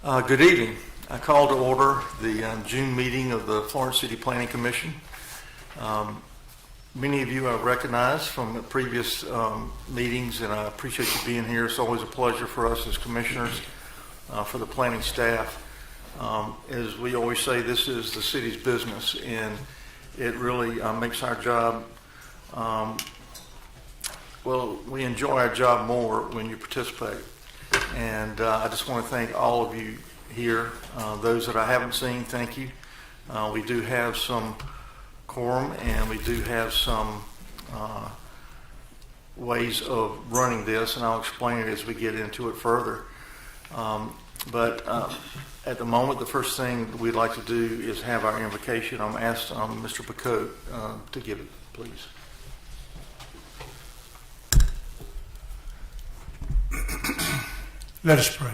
Good evening. I call to order the June meeting of the Florence City Planning Commission. Many of you I recognize from previous meetings, and I appreciate you being here. It's always a pleasure for us as commissioners, for the planning staff. As we always say, this is the city's business, and it really makes our job, well, we enjoy our job more when you participate. And I just want to thank all of you here. Those that I haven't seen, thank you. We do have some quorum, and we do have some ways of running this, and I'll explain it as we get into it further. But at the moment, the first thing we'd like to do is have our invocation. I'm asked Mr. Picotte to give it, please. Let us pray.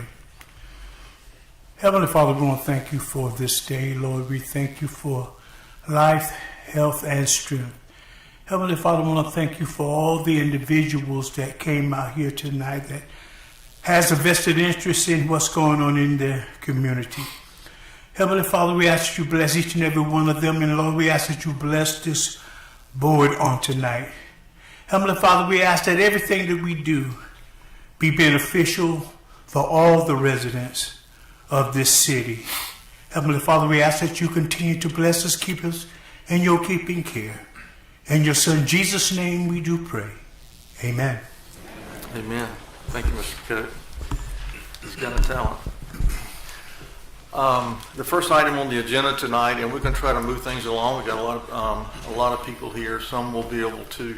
Heavenly Father, we want to thank you for this day, Lord. We thank you for life, health, and strength. Heavenly Father, we want to thank you for all the individuals that came out here tonight that has a vested interest in what's going on in their community. Heavenly Father, we ask that you bless each and every one of them, and Lord, we ask that you bless this board on tonight. Heavenly Father, we ask that everything that we do be beneficial for all the residents of this city. Heavenly Father, we ask that you continue to bless us, keep us in your keeping care. In your Son Jesus' name we do pray. Amen. Amen. Thank you, Mr. Picotte. He's got a talent. The first item on the agenda tonight, and we're going to try to move things along. We've got a lot of people here. Some will be able to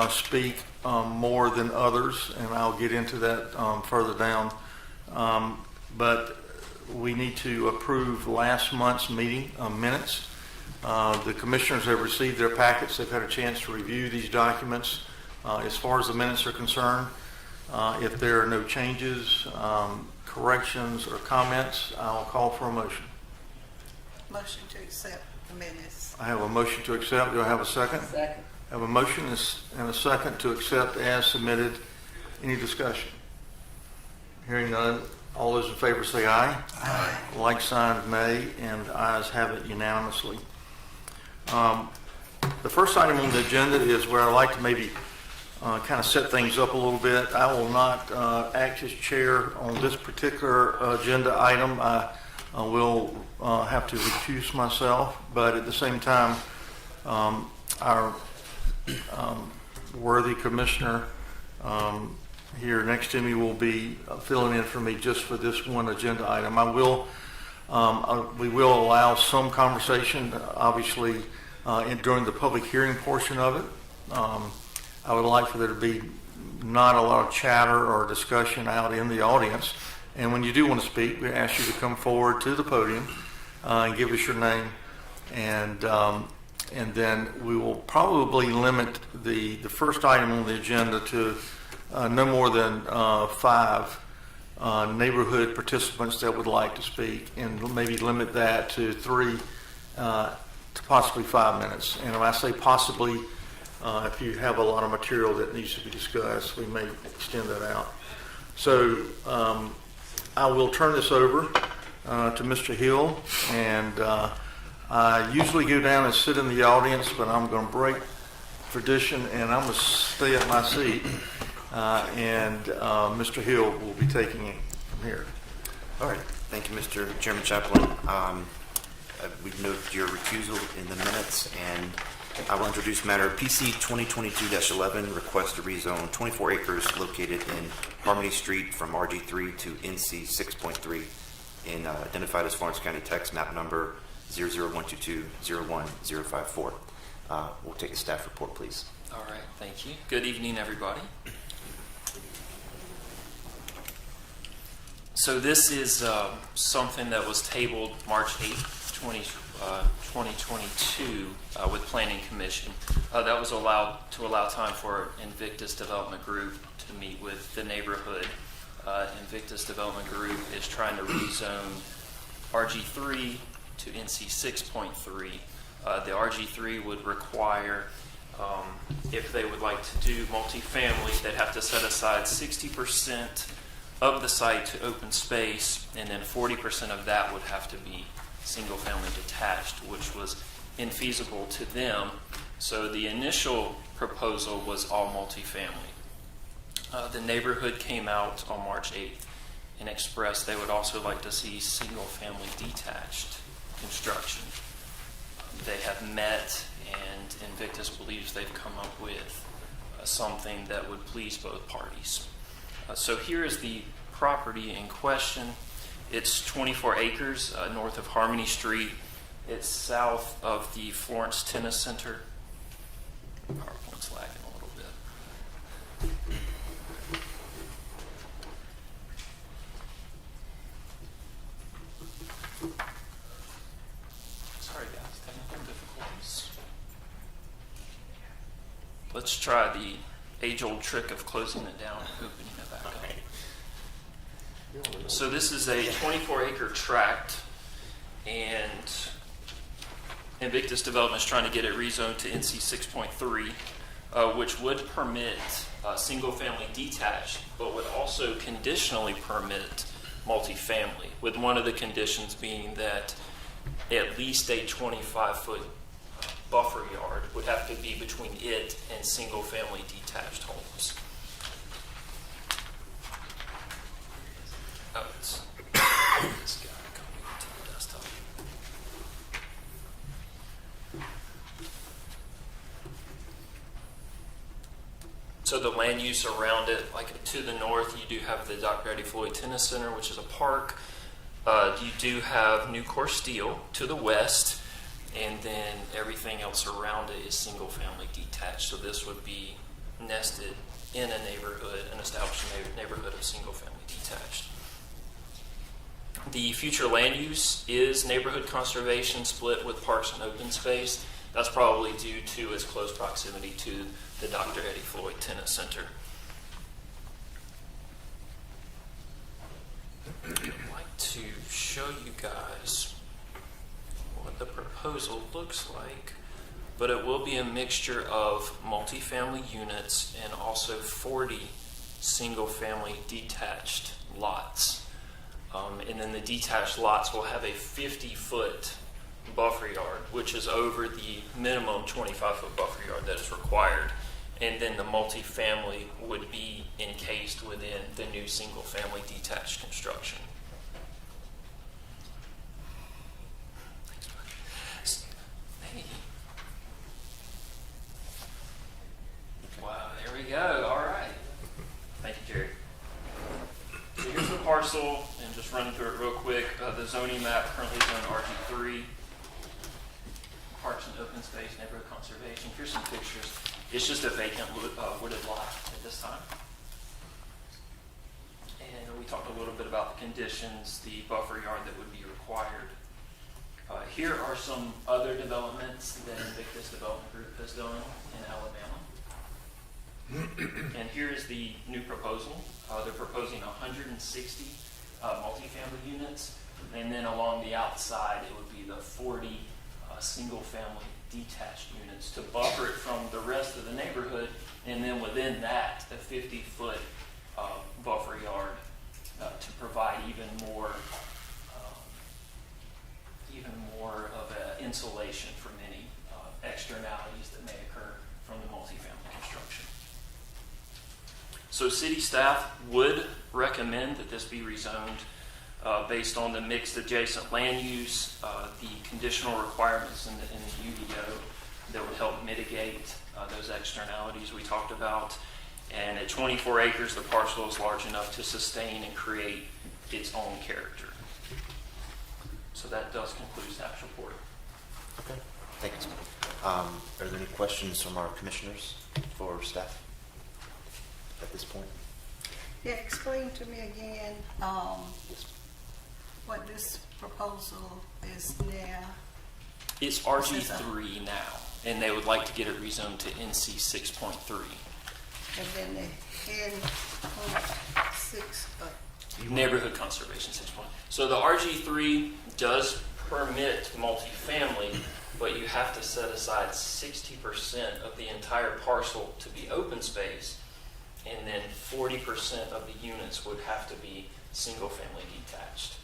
speak more than others, and I'll get into that further down. But we need to approve last month's meeting minutes. The commissioners have received their packets. They've had a chance to review these documents. As far as the minutes are concerned, if there are no changes, corrections, or comments, I'll call for a motion. Motion to accept the minutes. I have a motion to accept. Do I have a second? Second. I have a motion and a second to accept as submitted. Any discussion? Hearing none, all those in favor say aye. Aye. Like sign nay, and the ayes have it unanimously. The first item on the agenda is where I like to maybe kind of set things up a little bit. I will not act as chair on this particular agenda item. I will have to recuse myself, but at the same time, our worthy commissioner here next to me will be filling in for me just for this one agenda item. We will allow some conversation, obviously, during the public hearing portion of it. I would like for there to be not a lot of chatter or discussion out in the audience. And when you do want to speak, we ask you to come forward to the podium and give us your name. And then we will probably limit the first item on the agenda to no more than 5 neighborhood participants that would like to speak, and maybe limit that to 3 to possibly 5 minutes. And when I say possibly, if you have a lot of material that needs to be discussed, we may extend that out. So I will turn this over to Mr. Hill, and I usually go down and sit in the audience, but I'm going to break tradition, and I'm going to stay at my seat, and Mr. Hill will be taking it from here. All right. Thank you, Mr. Chairman Chaplin. We note your recusal in the minutes, and I will introduce matter PC 2022-11, request to rezone 24 acres located in Harmony Street from RG3 to NC 6.3 in identified as Florence County Tax Map number 00122-01054. We'll take a staff report, please. All right, thank you. Good evening, everybody. So this is something that was tabled March 8th, 2022 with Planning Commission. That was allowed to allow time for Invictus Development Group to meet with the neighborhood. Invictus Development Group is trying to rezone RG3 to NC 6.3. The RG3 would require, if they would like to do multifamily, they'd have to set aside 60% of the site to open space, and then 40% of that would have to be single-family detached, which was infeasible to them. So the initial proposal was all multifamily. The neighborhood came out on March 8th and expressed they would also like to see single-family detached construction. They have met, and Invictus believes they've come up with something that would please both parties. So here is the property in question. It's 24 acres north of Harmony Street. It's south of the Florence Tennis Center. PowerPoint's lagging a little bit. Sorry guys, technical difficulties. Let's try the age-old trick of closing it down and opening it back up. So this is a 24-acre tract, and Invictus Development is trying to get it rezoned to NC 6.3, which would permit single-family detached, but would also conditionally permit multifamily, with one of the conditions being that at least a 25-foot buffer yard would have to be between it and single-family detached homes. Oh, it's this guy coming to the desktop. So the land use around it, like to the north, you do have the Dr. Eddie Floyd Tennis Center, which is a park. You do have Nucor Steel to the west, and then everything else around it is single-family detached. So this would be nested in a neighborhood, an established neighborhood of single-family detached. The future land use is neighborhood conservation split with parks and open space. That's probably due to its close proximity to the Dr. Eddie Floyd Tennis Center. I'd like to show you guys what the proposal looks like, but it will be a mixture of multifamily units and also 40 single-family detached lots. And then the detached lots will have a 50-foot buffer yard, which is over the minimum 25-foot buffer yard that is required. And then the multifamily would be encased within the new single-family detached construction. Hey. Wow, there we go. All right. Thank you, Jerry. So here's the parcel, and just running through it real quick. The zoning map currently is on RG3. Parks and open space, neighborhood conservation. Here's some pictures. It's just a vacant wooded lot at this time. And we talked a little bit about the conditions, the buffer yard that would be required. Here are some other developments that Invictus Development Group has done in Alabama. And here is the new proposal. They're proposing 160 multifamily units, and then along the outside it would be the 40 single-family detached units to buffer it from the rest of the neighborhood, and then within that, a 50-foot buffer yard to provide even more of an insulation from any externalities that may occur from the multifamily construction. So city staff would recommend that this be rezoned based on the mixed adjacent land use, the conditional requirements in the UDO that would help mitigate those externalities we talked about. And at 24 acres, the parcel is large enough to sustain and create its own character. So that does conclude staff's report. Okay, thank you. Are there any questions from our commissioners for staff at this point? Yeah, explain to me again, what this proposal is now. It's RG3 now, and they would like to get it rezoned to NC 6.3. And then the N 6, Neighborhood Conservation 6.0. So the RG3 does permit multifamily, but you have to set aside 60% of the entire parcel to be open space, and then 40% of the units would have to be single-family detached.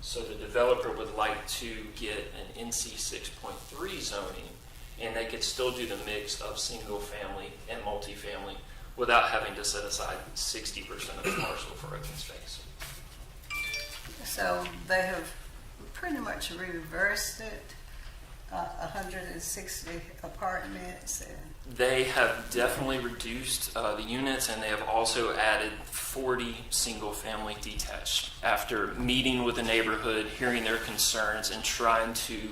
So the developer would like to get an NC 6.3 zoning, and they could still do the mix of single-family and multifamily without having to set aside 60% of the parcel for open space. So they have pretty much reversed it, 160 apartments. And They have definitely reduced the units, and they have also added 40 single-family detached after meeting with the neighborhood, hearing their concerns, and trying to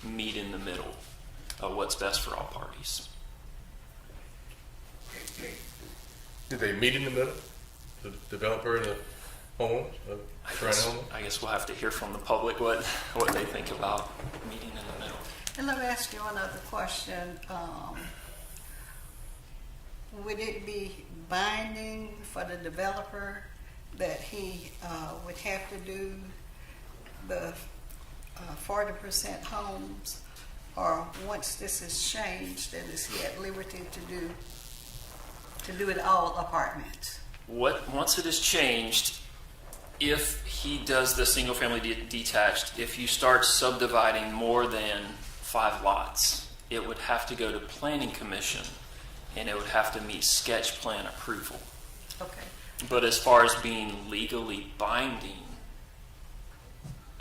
meet in the middle of what's best for all parties. Did they meet in the middle? The developer and the homeowners? I guess we'll have to hear from the public what they think about meeting in the middle. And let me ask you another question. Would it be binding for the developer that he would have to do the 40% homes, or once this is changed, then is he at liberty to do it all apartments? Once it is changed, if he does the single-family detached, if you start subdividing more than 5 lots, it would have to go to Planning Commission, and it would have to meet sketch plan approval. Okay. But as far as being legally binding,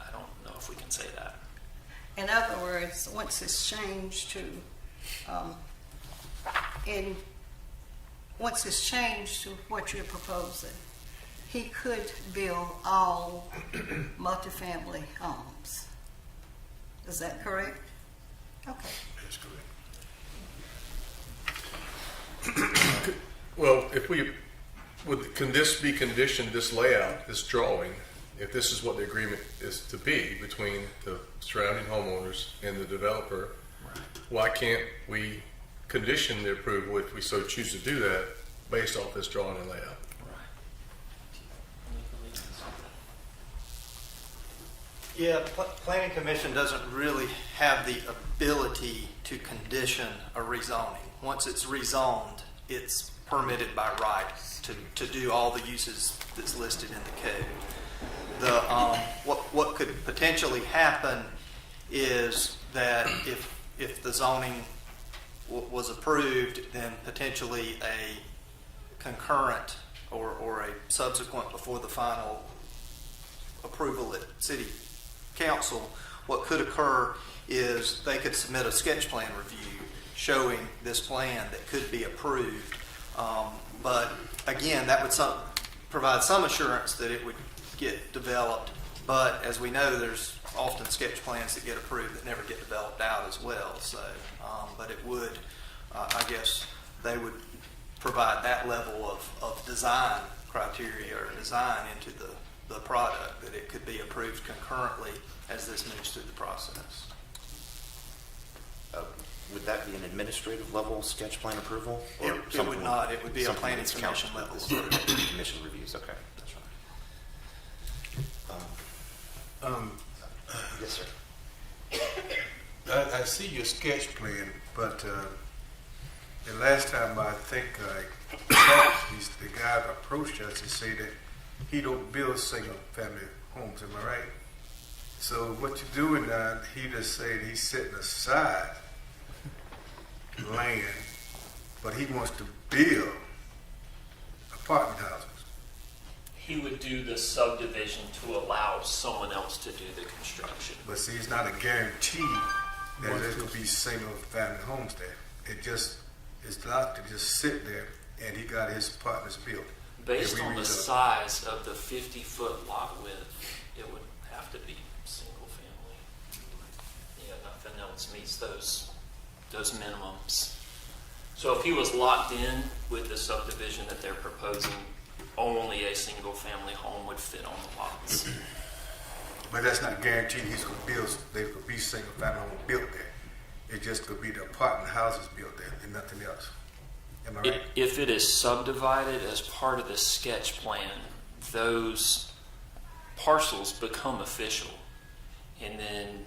I don't know if we can say that. In other words, once it's changed to, once it's changed to what you're proposing, he could build all multifamily homes. Is that correct? Okay. That's correct. Well, if we, can this be conditioned, this layout, this drawing, if this is what the agreement is to be between the surrounding homeowners and the developer, why can't we condition the approval if we so choose to do that based off this drawing and layout? Yeah, Planning Commission doesn't really have the ability to condition a rezoning. Once it's rezoned, it's permitted by right to do all the uses that's listed in the code. What could potentially happen is that if the zoning was approved, then potentially a concurrent or a subsequent before the final approval at City Council, what could occur is they could submit a sketch plan review showing this plan that could be approved. But again, that would provide some assurance that it would get developed. But as we know, there's often sketch plans that get approved that never get developed out as well. So, but it would, I guess, they would provide that level of design criteria or design into the product that it could be approved concurrently as this moves through the process. Would that be an administrative level sketch plan approval? It would not. It would be a something planning that's commission council- level. Commission reviews, okay, that's right. Yes, sir. I see your sketch plan, but the last time I think the guy approached us to say that he don't build single family homes, am I right? So what you're doing now, he just said he's setting aside land, but he wants to build apartment houses. He would do the subdivision to allow someone else to do the construction. But see, it's not a guarantee that there's going to be single family homes there. It just is allowed to just sit there, and he got his apartments built. Based If we on the rezone- size of the 50-foot lot width, it would have to be single family. Yeah, nothing else meets those minimums. So if he was locked in with the subdivision that they're proposing, only a single family home would fit on the lots. But that's not guaranteed he's going to build, there could be single family homes built there. It just could be the apartment houses built there and nothing else. Am I right? If it is subdivided as part of the sketch plan, those parcels become official. And then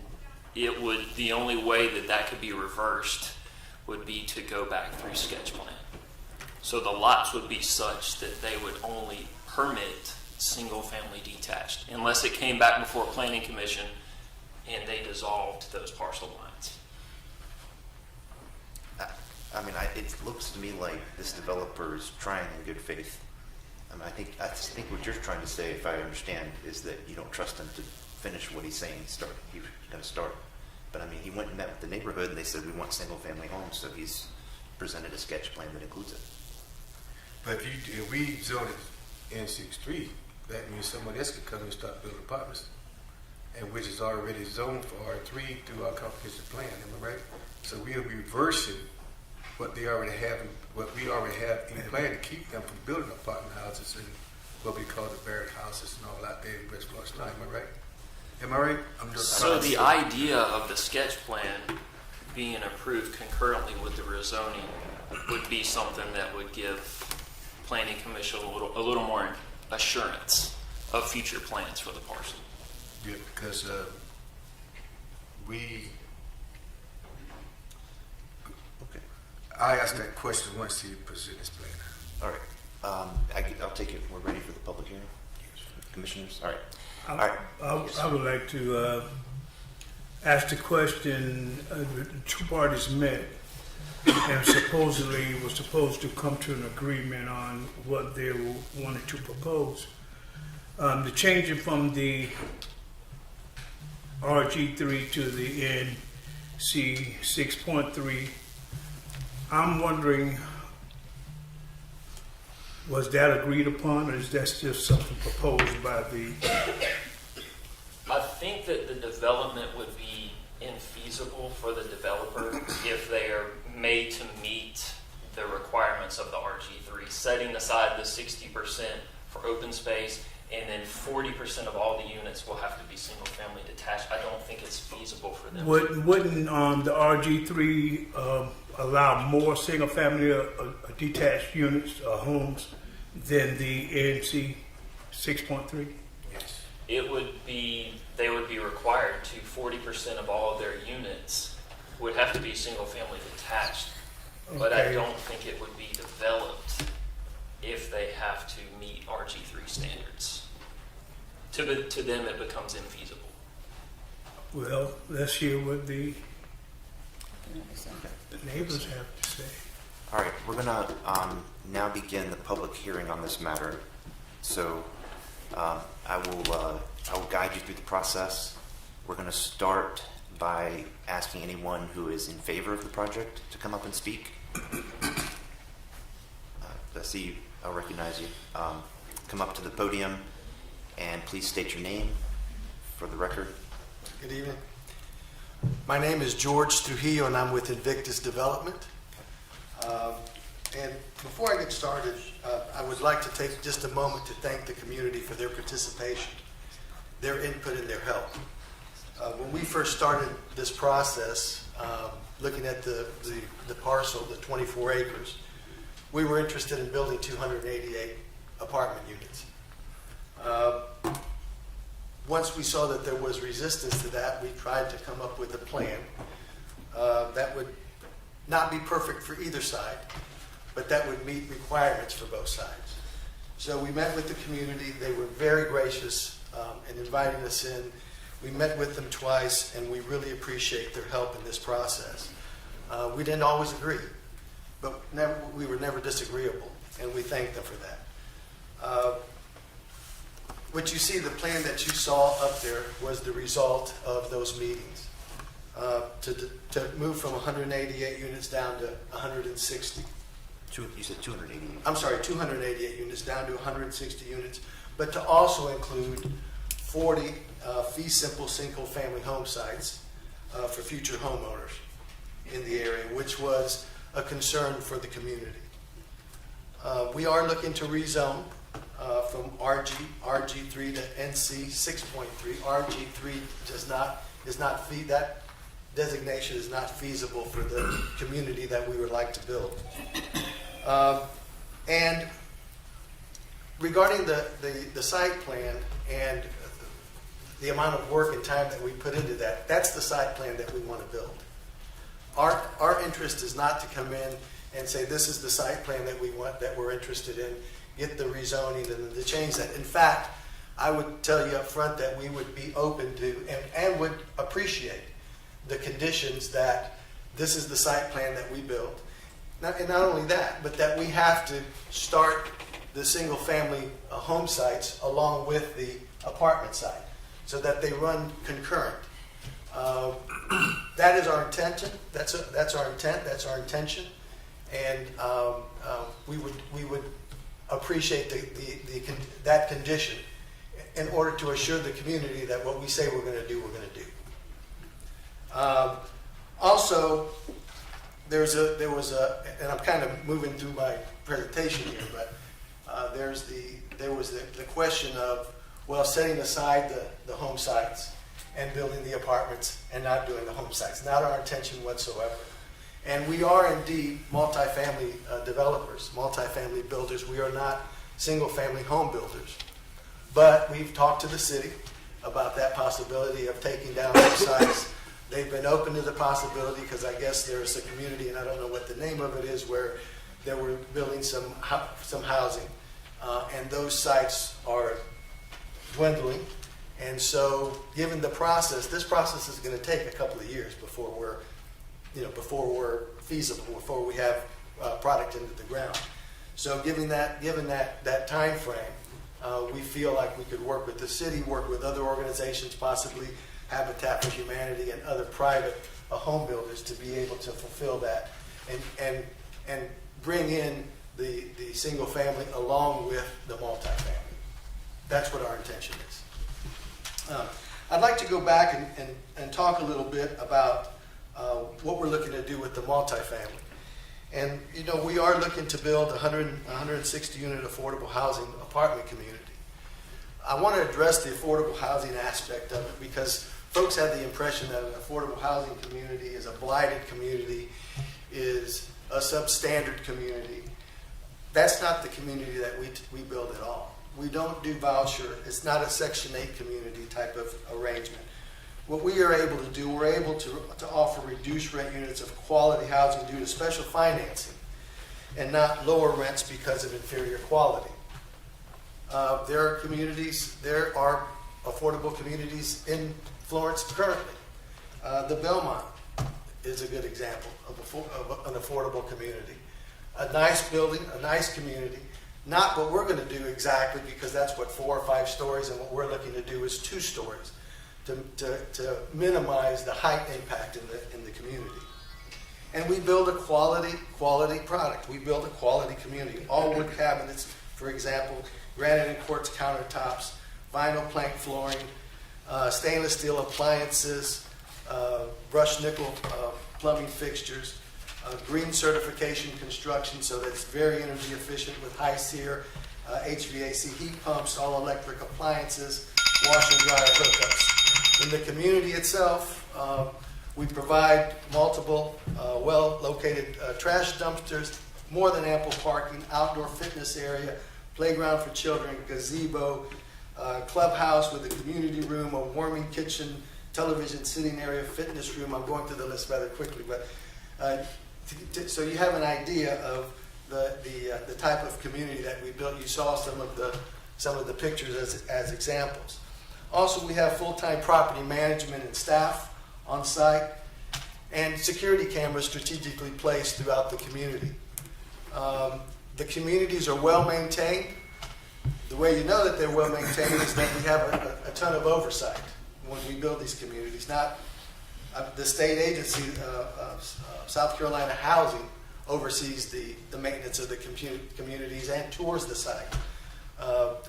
the only way that could be reversed would be to go back through sketch plan. So the lots would be such that they would only permit single-family detached unless it came back before Planning Commission and they dissolved those parcel lines. I mean, it looks to me like this developer is trying in good faith. I mean, I think what you're trying to say, if I understand, is that you don't trust him to finish what he's saying he's going to start. But I mean, he went and met with the neighborhood, and they said we want single-family homes, so he's presented a sketch plan that includes it. But if we zone it NC3, that means somebody else could come and start building apartments, and which is already zoned for R3 through our comprehensive plan. Am I right? So we are reversing what they already have, what we already have in plan to keep them from building apartment houses and what we call the barrack houses and all out there in West Florence. Am I right? Am I right? So the idea of the sketch plan being approved concurrently with the rezoning would be something that would give Planning Commission a little more assurance of future plans for the parcel. Yeah, because I asked that question once he presented his plan. All right. I'll take it. We're ready for the public hearing. Commissioners? All right. All right. I would like to ask the question, the two parties met and supposedly was supposed to come to an agreement on what they wanted to propose. The changing from the RG3 to the NC 6.3, I'm wondering, was that agreed upon, or is that just something proposed by the? I think that the development would be infeasible for the developer if they are made to meet the requirements of the RG3, setting aside the 60% for open space, and then 40% of all the units will have to be single-family detached. I don't think it's feasible for them. Wouldn't the RG3 allow more single-family detached units or homes than the NC 6.3? Yes. They would be required to 40% of all of their units would have to be single-family detached. But I Okay. don't think it would be developed if they have to meet RG3 standards. To them, it becomes infeasible. Well, let's hear what the neighbors have to say. All right, we're going to now begin the public hearing on this matter. So I will guide you through the process. We're going to start by asking anyone who is in favor of the project to come up and speak. I see you. I'll recognize you. Come up to the podium and please state your name for the record. Good evening. My name is George Trujillo, and I'm with Invictus Development. And before I get started, I would like to take just a moment to thank the community for their participation, their input, and their help. When we first started this process, looking at the parcel, the 24 acres, we were interested in building 288 apartment units. Once we saw that there was resistance to that, we tried to come up with a plan that would not be perfect for either side, but that would meet requirements for both sides. So we met with the community. They were very gracious in inviting us in. We met with them twice, and we really appreciate their help in this process. We didn't always agree, but we were never disagreeable, and we thank them for that. What you see, the plan that you saw up there was the result of those meetings. To move from 188 units down to 160. You said 280. I'm sorry, 288 units down to 160 units, but to also include 40 fee simple single-family home sites for future homeowners in the area, which was a concern for the community. We are looking to rezone from RG3 to NC 6.3. RG3 that designation is not feasible for the community that we would like to build. And regarding the site plan and the amount of work and time that we put into that, that's the site plan that we want to build. Our interest is not to come in and say, this is the site plan that we want, that we're interested in, get the rezoning and to change that. In fact, I would tell you up front that we would be open to and would appreciate the conditions that this is the site plan that we built. And not only that, but that we have to start the single-family home sites along with the apartment site so that they run concurrent. That is our intention. That's our intent. That's our intention. And we would appreciate that condition in order to assure the community that what we say we're going to do, we're going to do. Also, there was a, and I'm kind of moving through my presentation here, but there was the question of, well, setting aside the home sites and building the apartments and not doing the home sites. Not our intention whatsoever. And we are indeed multifamily developers, multifamily builders. We are not single-family home builders. But we've talked to the city about that possibility of taking down those sites. They've been open to the possibility because I guess there's a community, and I don't know what the name of it is, where they were building some housing, and those sites are dwindling. And so, given the process, this process is going to take a couple of years before we're feasible, before we have product into the ground. So, given that time frame, we feel like we could work with the city, work with other organizations, possibly Habitat for Humanity and other private home builders to be able to fulfill that and bring in the single family along with the multifamily. That's what our intention is. I'd like to go back and talk a little bit about what we're looking to do with the multifamily. And, you know, we are looking to build a 160 unit affordable housing apartment community. I want to address the affordable housing aspect of it because folks have the impression that an affordable housing community is a blighted community, is a substandard community. That's not the community that we build at all. We don't do voucher. It's not a Section 8 community type of arrangement. What we are able to do, we're able to offer reduced rent units of quality housing due to special financing and not lower rents because of inferior quality. There are affordable communities in Florence currently. The Belmont is a good example of an affordable community. A nice building, a nice community. Not what we're going to do exactly because that's what 4 or 5 stories, and what we're looking to do is 2 stories to minimize the height impact in the community. And we build a quality product. We build a quality community. All wood cabinets, for example, granite and quartz countertops, vinyl plank flooring, stainless steel appliances, brushed nickel plumbing fixtures, green certification construction so that it's very energy efficient with high SEER, HVAC heat pumps, all electric appliances, wash and dryer hookups. In the community itself, we provide multiple well-located trash dumpsters, more than ample parking, outdoor fitness area, playground for children, gazebo, clubhouse with a community room, a warming kitchen, television sitting area, fitness room. I'm going through the list rather quickly, but so you have an idea of the type of community that we built. You saw some of the pictures as examples. Also, we have full-time property management and staff on site, and security cameras strategically placed throughout the community. The communities are well maintained. The way you know that they're well maintained is that we have a ton of oversight when we build these communities. Not the state agency, South Carolina Housing, oversees the maintenance of the communities and tours the site.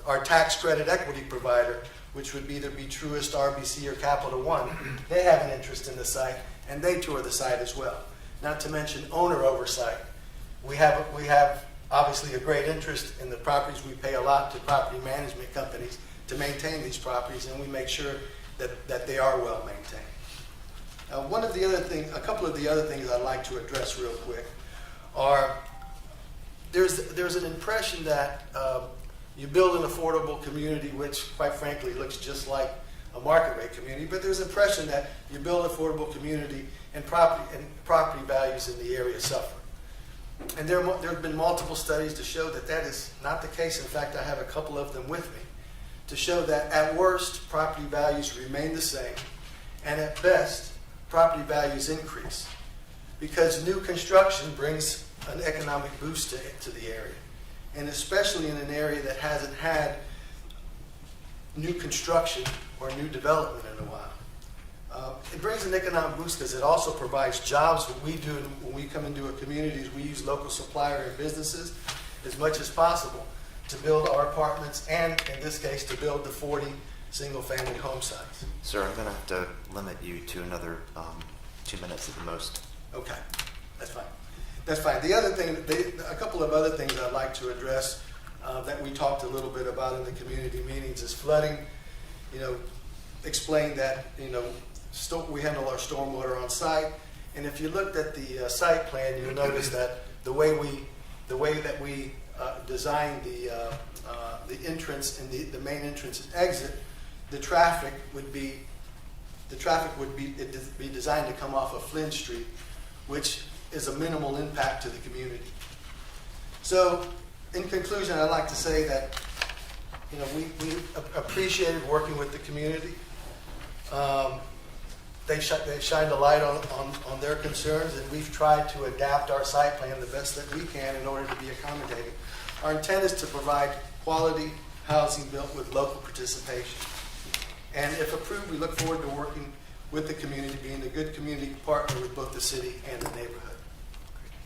Our tax credit equity provider, which would either be Truist, RBC, or Capital One, they have an interest in the site, and they tour the site as well. Not to mention owner oversight. We have obviously a great interest in the properties. We pay a lot to property management companies to maintain these properties, and we make sure that they are well maintained. A couple of the other things I'd like to address real quick are there's an impression that you build an affordable community, which quite frankly looks just like a market rate community, but there's an impression that you build an affordable community and property values in the area suffer. And there have been multiple studies to show that that is not the case. In fact, I have a couple of them with me to show that at worst, property values remain the same, and at best, property values increase because new construction brings an economic boost to the area, and especially in an area that hasn't had new construction or new development in a while. It brings an economic boost because it also provides jobs. What we do when we come into a community is we use local supplier and businesses as much as possible to build our apartments and, in this case, to build the 40 single-family home sites. Sir, I'm going to have to limit you to another 2 minutes at the most. Okay, that's fine. That's fine. The other thing, a couple of other things I'd like to address that we talked a little bit about in the community meetings is flooding. Explain that, we handle our stormwater on site. And if you looked at the site plan, you'll notice that the way that we designed the entrance and the main entrance and exit, the traffic would be designed to come off of Flynn Street, which is a minimal impact to the community. So, in conclusion, I'd like to say that we appreciated working with the community. They shined a light on their concerns, and we've tried to adapt our site plan the best that we can in order to be accommodating. Our intent is to provide quality housing built with local participation. And if approved, we look forward to working with the community, being a good community partner with both the city and the neighborhood.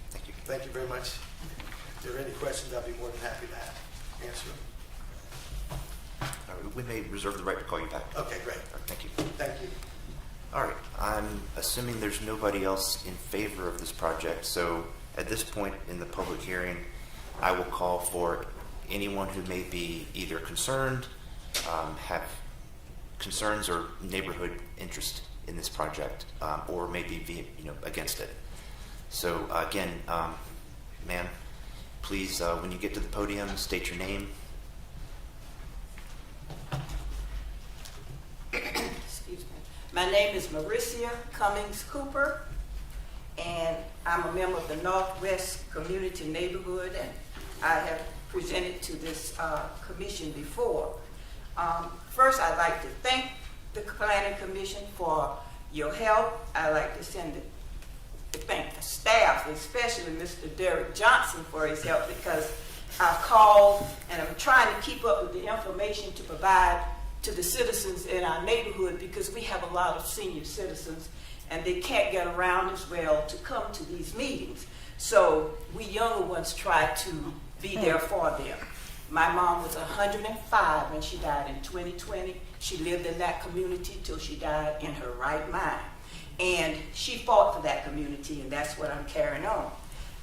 Thank you. Thank you very much. If there are any questions, I'll be more than happy to answer them. We may reserve the right to call you back. Okay, great. All right, thank you. Thank you. All right, I'm assuming there's nobody else in favor of this project, so at this point in the public hearing, I will call for anyone who may be either concerned, have concerns or neighborhood interest in this project, or maybe against it. So again, ma'am, please, when you get to the podium, state your name. Excuse me. My name is Maricia Cummings Cooper, and I'm a member of the Northwest Community Neighborhood, and I have presented to this commission before. First, I'd like to thank the Planning Commission for your help. I'd like to thank the staff, especially Mr. Derek Johnson, for his help, because I've called and I'm trying to keep up with the information to provide to the citizens in our neighborhood, because we have a lot of senior citizens and they can't get around as well to come to these meetings. So we younger ones try to be there for them. My mom was 105 when she died in 2020. She lived in that community till she died in her right mind. And she fought for that community, and that's what I'm carrying on.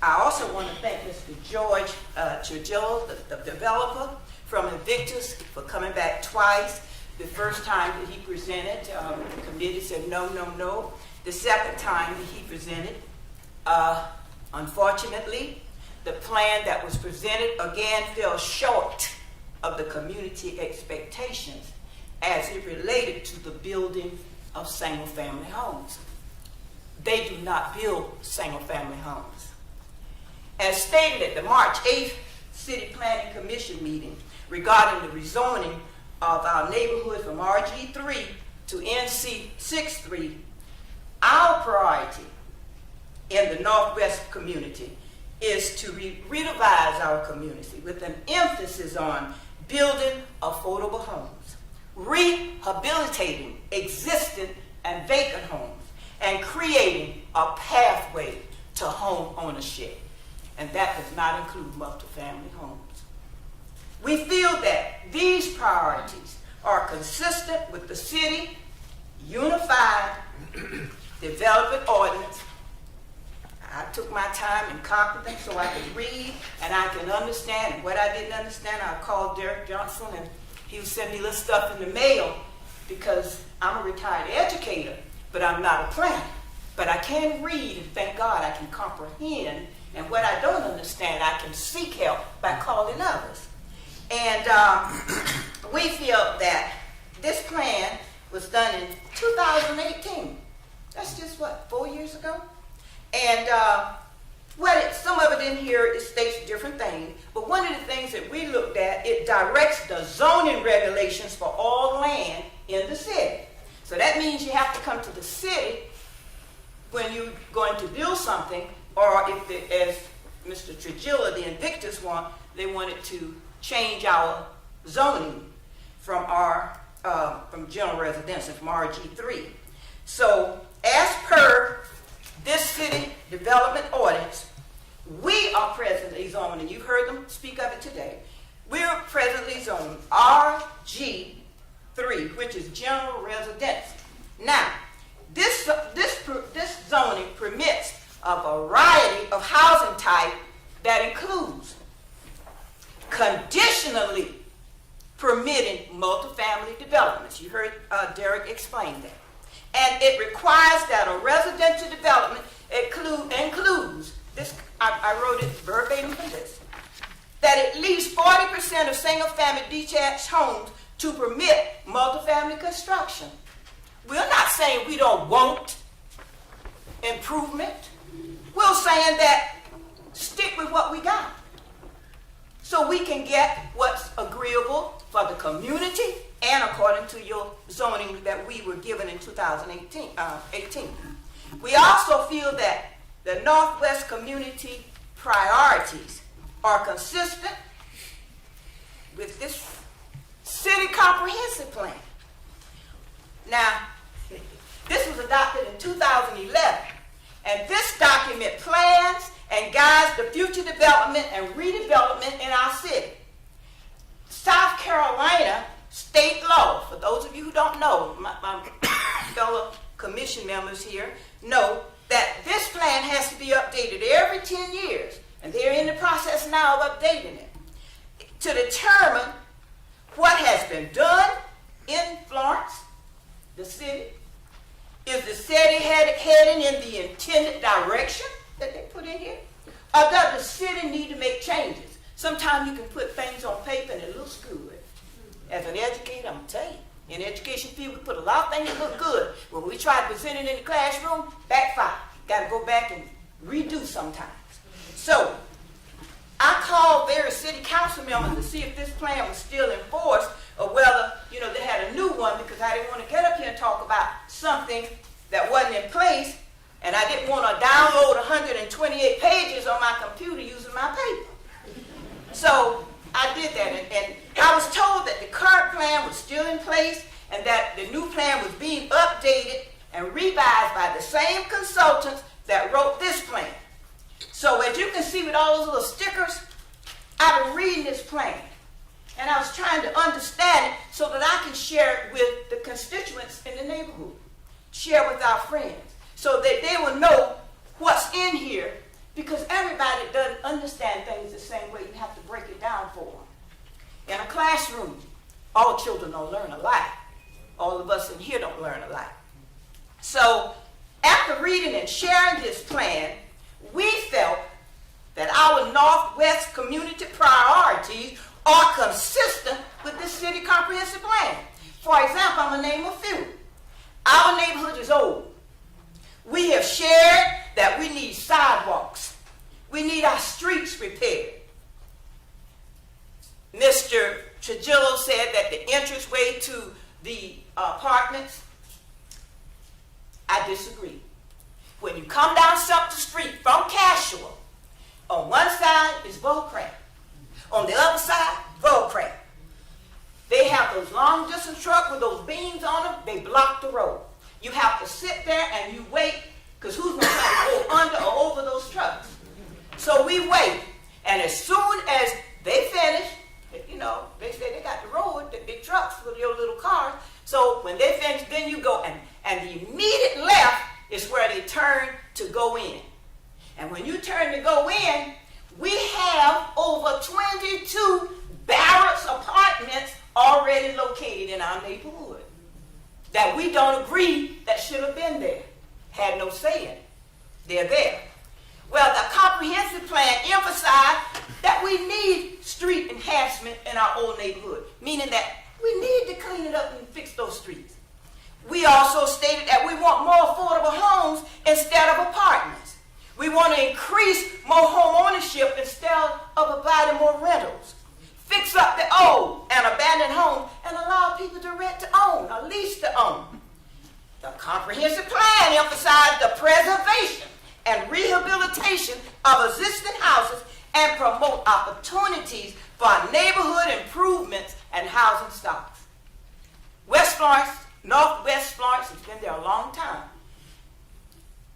I also want to thank Mr. George Churchill, the developer from Invictus, for coming back twice. The first time that he presented, the committee said no, no, no. The second time that he presented, unfortunately, the plan that was presented again fell short of the community expectations as it related to the building of single-family homes. They do not build single-family homes. As stated at the March 8th City Planning Commission meeting regarding the rezoning of our neighborhood from RG3 to NC63, our priority in the Northwest community is to revitalize our community with an emphasis on building affordable homes, rehabilitating existing and vacant homes, and creating a pathway to home ownership. And that does not include multifamily homes. We feel that these priorities are consistent with the city unified development ordinance. I took my time and copied them so I could read and I can understand. And what I didn't understand, I called Derek Johnson, and he would send me little stuff in the mail, because I'm a retired educator, but I'm not a planner. But I can read, and thank God I can comprehend. And what I don't understand, I can seek help by calling others. And we feel that this plan was done in 2018. That's just, 4 years ago? And Well, some of it in here, it states different things, but one of the things that we looked at, it directs the zoning regulations for all land in the city. So that means you have to come to the city when you're going to build something, or if, as Mr. Trujillo, the Invictus one, they wanted to change our zoning from from general residential, from RG3. So as per this city development ordinance, we are presently zoning, and you've heard them speak of it today. We're presently zoning RG3, which is general residential. Now, this zoning permits a variety of housing type that includes conditionally permitting multifamily developments. You heard Derek explain that. And it requires that a residential development includes, this, I wrote it verbatim for this, that at least 40% of single-family detached homes to permit multifamily construction. We're not saying we don't want improvement. We're saying that stick with what we got so we can get what's agreeable for the community and according to your zoning that we were given in 2018. We also feel that the Northwest community priorities are consistent with this city comprehensive plan. Now, this was adopted in 2011, and this document plans and guides the future development and redevelopment in our city. South Carolina state law, for those of you who don't know, my fellow commission members here know that this plan has to be updated every 10 years, and they're in the process now of updating it, to determine what has been done in Florence, the city. Is the city heading in the intended direction that they put in here? Or does the city need to make changes? Sometimes you can put things on paper and it looks good. As an educator, I'm going to tell you, in the education field, we put a lot of things that look good. When we try to present it in the classroom, backfire. Got to go back and redo sometimes. So, I called various city council members to see if this plan was still in force or whether, they had a new one, because I didn't want to get up here and talk about something that wasn't in place, and I didn't want to download 128 pages on my computer using my paper. So I did that, and I was told that the current plan was still in place and that the new plan was being updated and revised by the same consultants that wrote this plan. So as you can see with all those little stickers, I've been reading this plan, and I was trying to understand it so that I can share it with the constituents in the neighborhood, share with our friends, so that they will know what's in here, because everybody doesn't understand things the same way. You have to break it down for them. In a classroom, all children don't learn alike. All of us in here don't learn alike. So after reading and sharing this plan, we felt that our Northwest community priorities are consistent with this city comprehensive plan. For example, I'm going to name a few. Our neighborhood is old. We have shared that we need sidewalks. We need our streets repaired. Mr. Trujillo said that the entranceway to the apartments, I disagree. When you come down Sumter Street from Casual, on one side is bullcrap. On the other side, bullcrap. They have those long distance trucks with those beams on them, they block the road. You have to sit there and you wait, because who's going to try to go under or over those trucks? So we wait, and as soon as they finish, they say they got the road, the big trucks with your little cars. So when they finish, then you go, and the immediate left is where they turn to go in. And when you turn to go in, we have over 22 barracks apartments already located in our neighborhood that we don't agree that should have been there, had no say in it. They're there. Well, the comprehensive plan emphasized that we need street enhancement in our old neighborhood, meaning that we need to clean it up and fix those streets. We also stated that we want more affordable homes instead of apartments. We want to increase more home ownership instead of providing more rentals. Fix up the old and abandoned homes and allow people to rent to own or lease to own. The comprehensive plan emphasized the preservation and rehabilitation of existing houses and promote opportunities for neighborhood improvements and housing stocks. West Florence, Northwest Florence has been there a long time.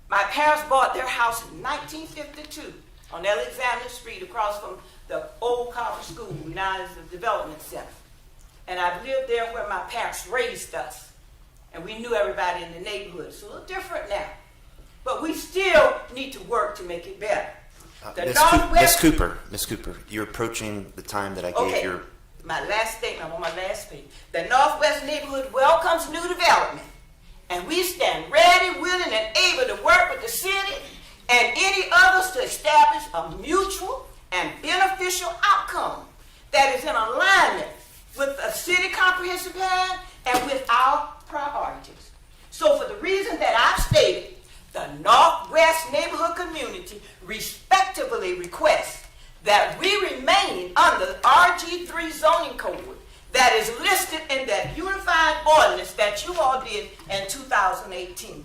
My parents bought their house in 1952 on Alexander Street across from the old college school, now is the development center. And I've lived there where my parents raised us. And we knew everybody in the neighborhood. It's a little different now. But we still need to work to make it better. Miss Cooper, you're approaching the time that I gave your... My last statement, I'm on my last page. The Northwest neighborhood welcomes new development. And we stand ready, willing, and able to work with the city and any others to establish a mutual and beneficial outcome that is in alignment with the city comprehensive plan and with our priorities. So for the reason that I've stated, the Northwest neighborhood community respectively requests that we remain under the RG3 zoning code that is listed in that unified ordinance that you all did in 2018.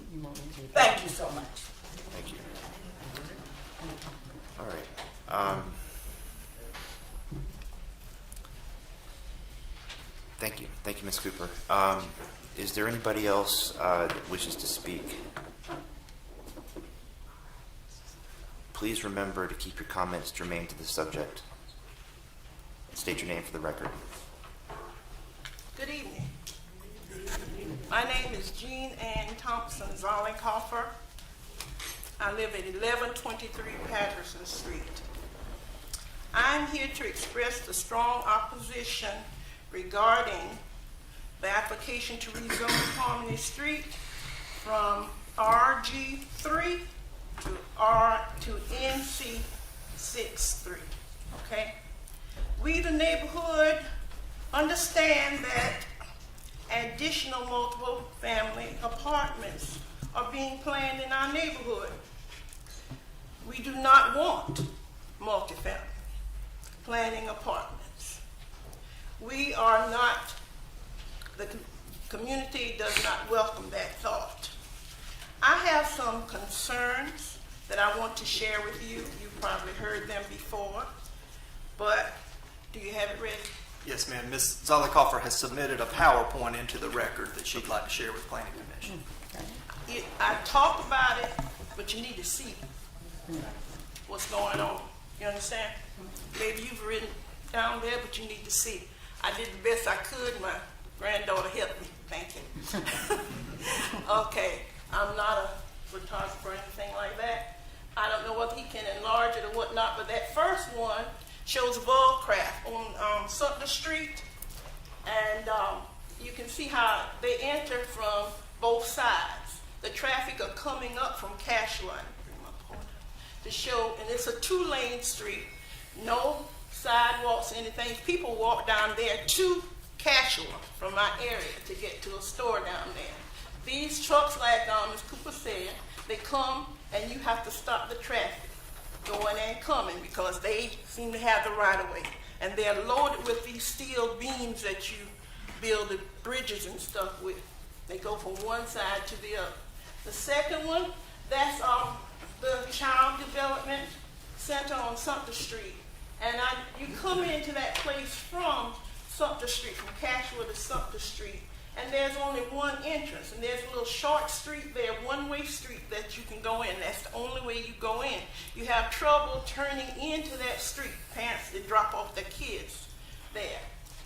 Thank you so much. Thank you. All right. Thank you. Thank you, Ms. Cooper. Is there anybody else that wishes to speak? Please remember to keep your comments germane to the subject. State your name for the record. Good evening. My name is Jean Ann Thompson Zollenkoffer. I live at 1123 Patterson Street. I'm here to express the strong opposition regarding the application to rezone Harmony Street from RG3 to NC63. Okay? We, the neighborhood, understand that additional multiple family apartments are being planned in our neighborhood. We do not want multifamily planning apartments. We are not, the community does not welcome that thought. I have some concerns that I want to share with you. You've probably heard them before, but do you have it ready? Yes, ma'am. Ms. Zollenkoffer has submitted a PowerPoint into the record that she'd like to share with Planning Commission. I talk about it, but you need to see what's going on. You understand? Maybe you've written down there, but you need to see. I did the best I could. My granddaughter helped me. Thank you. Okay. I'm not a photographer or anything like that. I don't know whether he can enlarge it or whatnot, but that first one shows Bullcraft on Sutton Street. And you can see how they enter from both sides. The traffic are coming up from Cashua to show, and it's a 2-lane street, no sidewalks, anything. People walk down there to Cashua from my area to get to a store down there. These trucks, like Ms. Cooper said, they come and you have to stop the traffic going and coming because they seem to have the right of way. And they're loaded with these steel beams that you build the bridges and stuff with. They go from one side to the other. The second one, that's the Child Development Center on Sumter Street. And you come into that place from Sumter Street, from Cashua to Sumter Street. And there's only one entrance, and there's a little short street there, one-way street that you can go in. That's the only way you go in. You have trouble turning into that street. Parents, they drop off their kids there,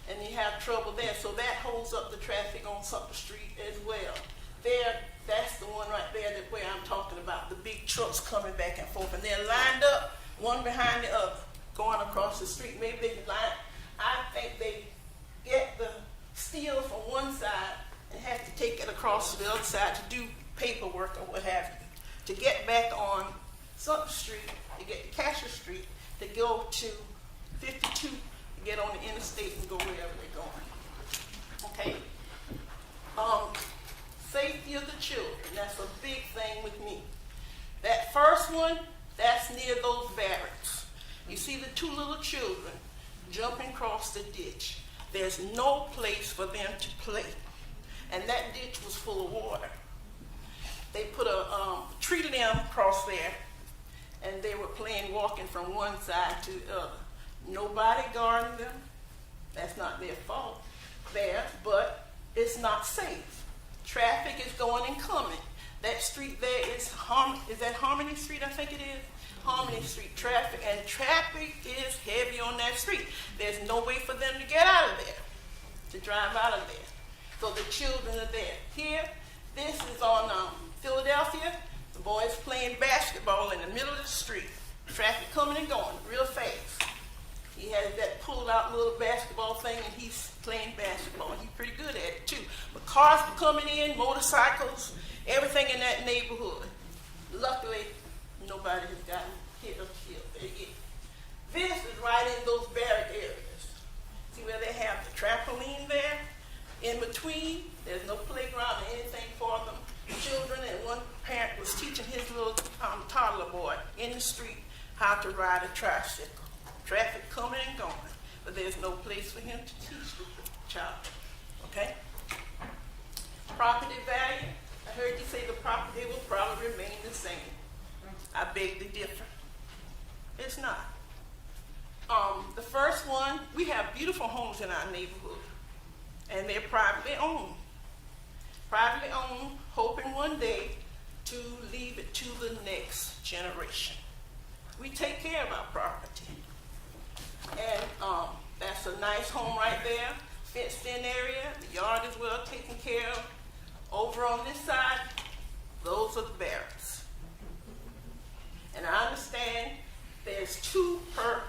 and you have trouble there. So that holds up the traffic on Sumter Street as well. There, that's the one right there that where I'm talking about, the big trucks coming back and forth, and they're lined up, one behind the other, going across the street. Maybe they line, I think they get the steel from one side and have to take it across to the other side to do paperwork or what have you. To get back on Sumter Street, to get to Casher Street, to go to 52, to get on the interstate and go wherever they're going. Okay. Safety of the children, that's a big thing with me. That first one, that's near those barracks. You see the two little children jumping across the ditch. There's no place for them to play. And that ditch was full of water. They put a tree limb across there, and they were playing walking from one side to the other. Nobody guarding them. That's not their fault there, but it's not safe. Traffic is going and coming. That street there is that Harmony Street, I think it is? Harmony Street traffic, and traffic is heavy on that street. There's no way for them to get out of there, to drive out of there. So the children are there. Here, this is on Philadelphia. The boys playing basketball in the middle of the street. Traffic coming and going real fast. He has that pulled out little basketball thing, and he's playing basketball. And he's pretty good at it too. But cars were coming in, motorcycles, everything in that neighborhood. Luckily, nobody has gotten hit or killed there yet. This is right in those barrack areas. See where they have the trampoline there? In between, there's no playground or anything for them. Children, and one parent was teaching his little toddler boy in the street how to ride a tricycle. Traffic coming and going, but there's no place for him to teach the child. Okay? Property value. I heard you say the property will probably remain the same. I beg to differ. It's not. The first one, we have beautiful homes in our neighborhood, and they're privately owned. Privately owned, hoping one day to leave it to the next generation. We take care of our property. And that's a nice home right there, fenced in area. The yard is well taken care of. Over on this side, those are the barracks. And I understand there's 2 per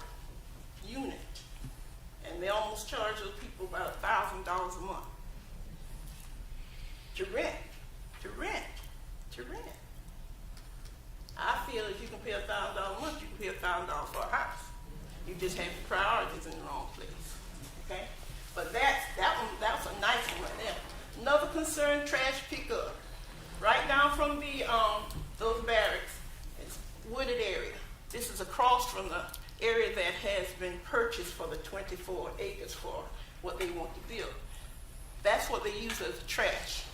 unit, and they almost charge those people about $1,000 a month to rent. I feel if you can pay $1,000 a month, you can pay $1,000 for a house. You just have your priorities in the wrong place. Okay? But that's a nice one right there. Another concern, trash pickup. Right down from the those barracks, it's wooded area. This is across from the area that has been purchased for the 24 acres for what they want to build. That's what they use as trash.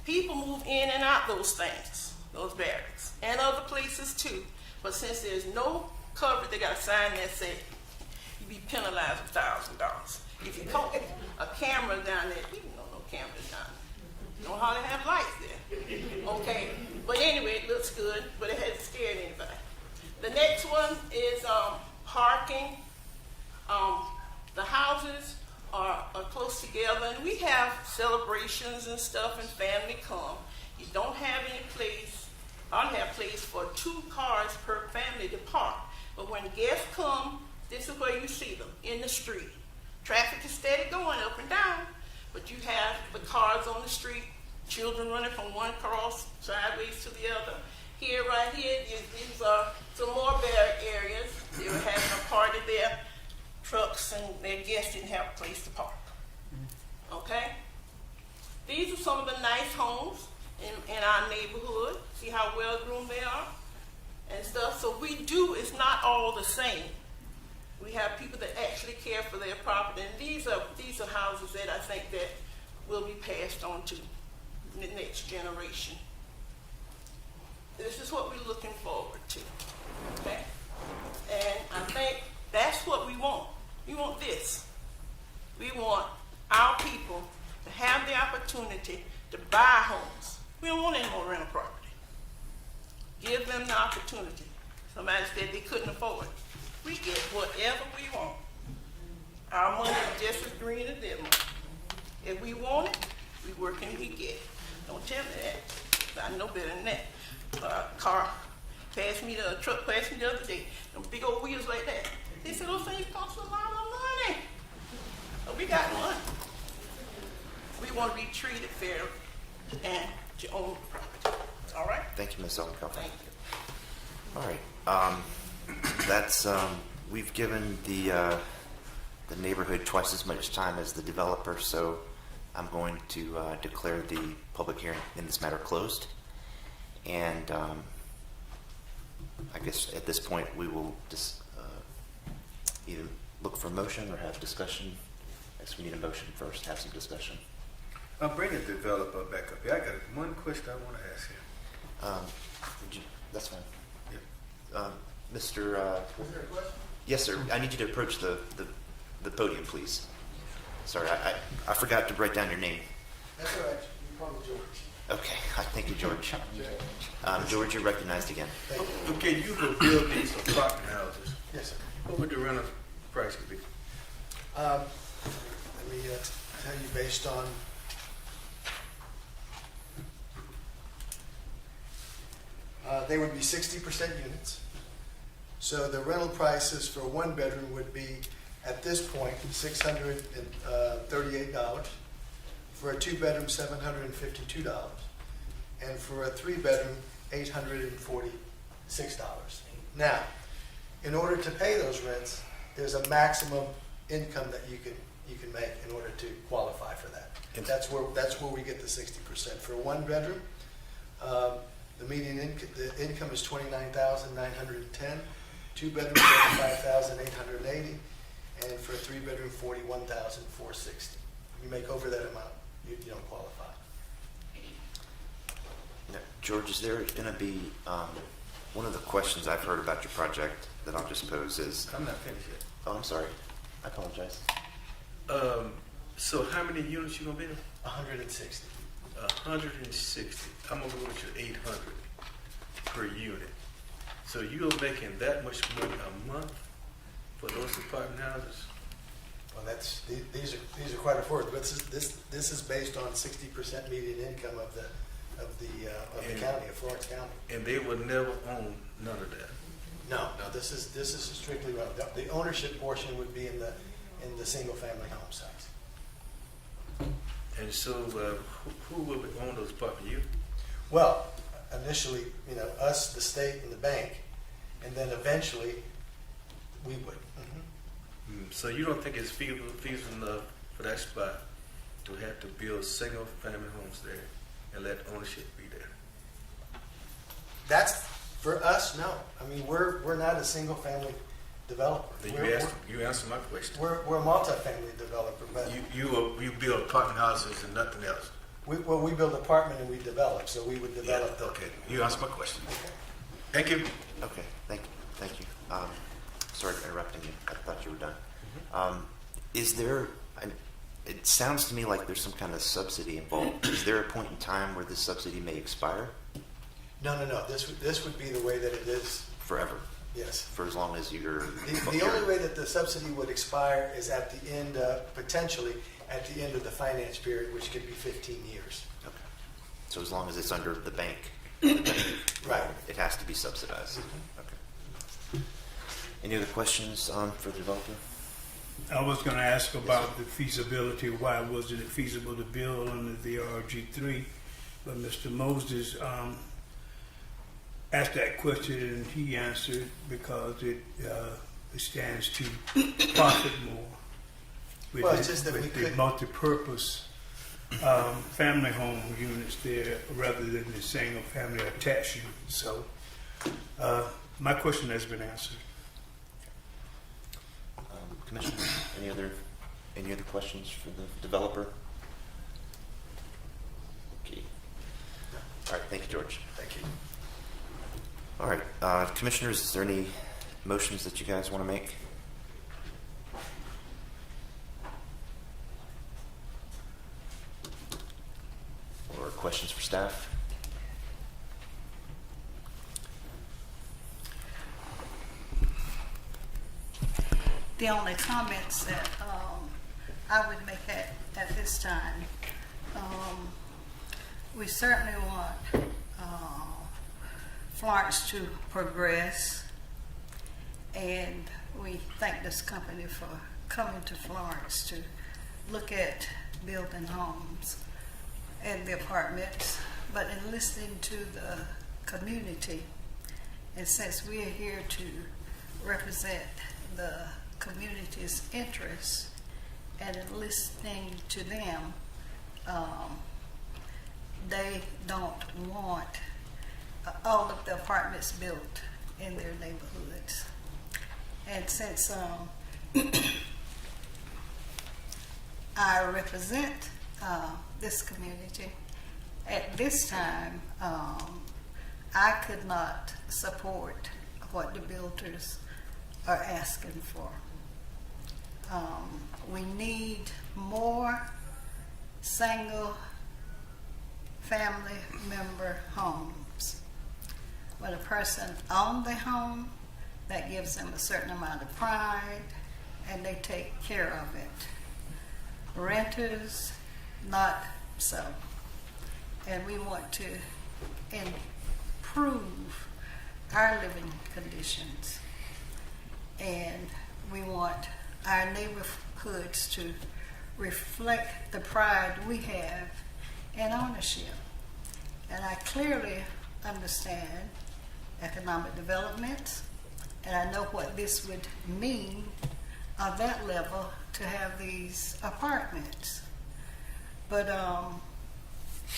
People move in and out those things, those barracks, and other places too. But since there's no coverage, they got a sign that says you be penalized with $1,000. If you caught a camera down there, you know no cameras down there. You don't hardly have lights there. Okay, but anyway, it looks good, but it hasn't scared anybody. The next one is parking. The houses are close together, and we have celebrations and stuff, and family come. You don't have any place. I have place for 2 cars per family to park. But when guests come, this is where you see them, in the street. Traffic is steady going up and down, but you have the cars on the street, children running from one cross sideways to the other. Here, right here, these are some more barrack areas. They were having a party there, trucks and their guests didn't have a place to park. Okay? These are some of the nice homes in our neighborhood. See how well groomed they are and stuff. So it's not all the same. We have people that actually care for their property, and these are houses that I think that will be passed on to the next generation. This is what we're looking forward to. Okay? And I think that's what we want. We want this. We want our people to have the opportunity to buy homes. We don't want any more rental property. Give them the opportunity. Somebody said they couldn't afford it. We get whatever we want. Our money is just as green as their money. If we want it, we work and we get it. Don't tell me that. I know better than that. A truck passed me the other day. Them big old wheels like that. They said those things cost a lot of money. But we got money. We want to be treated fairly and to own property. All right? Thank you, Ms. Ellenkamp. Thank you. All right. That's we've given the neighborhood twice as much time as the developer, so I'm going to declare the public hearing in this matter closed. And I guess at this point, we will just either look for a motion or have discussion. I guess we need a motion first, have some discussion. I'll bring the developer back up here. I got one question I want to ask him. That's fine. Yeah. Mr. Was there a question? Yes, sir. I need you to approach the podium, please. Sorry, I forgot to write down your name. That's all right. You call me George. Okay, thank you, George. George, you're recognized again. Thank you. Okay, you could build these apartment houses. Yes, sir. What would the rental price be? Let me tell you based on they would be 60% units. So the rental prices for a one bedroom would be at this point $638. For a two bedroom, $752. And for a three bedroom, $846. Now, in order to pay those rents, there's a maximum income that you can make in order to qualify for that. And that's where we get the 60%. For a one bedroom, the median income is $29,910. Two bedroom, $35,880, and for a three bedroom, $41,460. You make over that amount, you don't qualify. Now, George, is there going to be one of the questions I've heard about your project that I'll just pose is? I'm not finished yet. Oh, I'm sorry. I apologize. So how many units you gonna build? 160. 160. I'm gonna go with your 800 per unit. So you're making that much money a month for those apartment houses? Well, these are quite affordable. But this is based on 60% median income of the county, of Florence County. And they will never own none of that. No, this is strictly rental. The ownership portion would be in the single family home sites. And so who will own those apartments? You? Well, initially, us, the state, and the bank, and then eventually, we would. So you don't think it's feasible enough for that spot to have to build single family homes there and let ownership be there? That's for us. No, I mean we're not a single family developer. Then you answer my question. We're a multifamily developer, but You build apartment houses and nothing else. we build apartment and we develop. So we would develop. Okay. You answer my question. Thank you. Okay, thank you. Sorry for interrupting you. I thought you were done. Is there? It sounds to me like there's some kind of subsidy involved. Is there a point in time where this subsidy may expire? No. This would be the way that it is Forever, Yes. for as long as you're. The only way that the subsidy would expire is at the end, potentially at the end of the finance period, which could be 15 years. Okay. So as long as it's under the bank, Right. it has to be subsidized. Okay. Any other questions for the developer? I was going to ask about the feasibility. Why wasn't it feasible to build under the RG3? But Mr. Moses asked that question and he answered because it stands to profit more with Well, it's just that we the couldn't- multi-purpose family home units there rather than the single family attached units. So my question has been answered. Commissioner, any other questions for the developer? Okay. All right, thank you, George. Thank you. All right, commissioners, is there any motions that you guys want to make? Or questions for staff? The only comments that I would make at this time, we certainly want Florence to progress, and we thank this company for coming to Florence to look at building homes and the apartments, but in listening to the community, and since we are here to represent the community's interests, and in listening to them, they don't want all of the apartments built in their neighborhoods. And since I represent this community, at this time, I could not support what the builders are asking for. We need more single family member homes. When a person owns their home, that gives them a certain amount of pride and they take care of it. Renters, not so. And we want to improve our living conditions. And we want our neighborhoods to reflect the pride we have in ownership. And I clearly understand economic development, and I know what this would mean on that level to have these apartments. But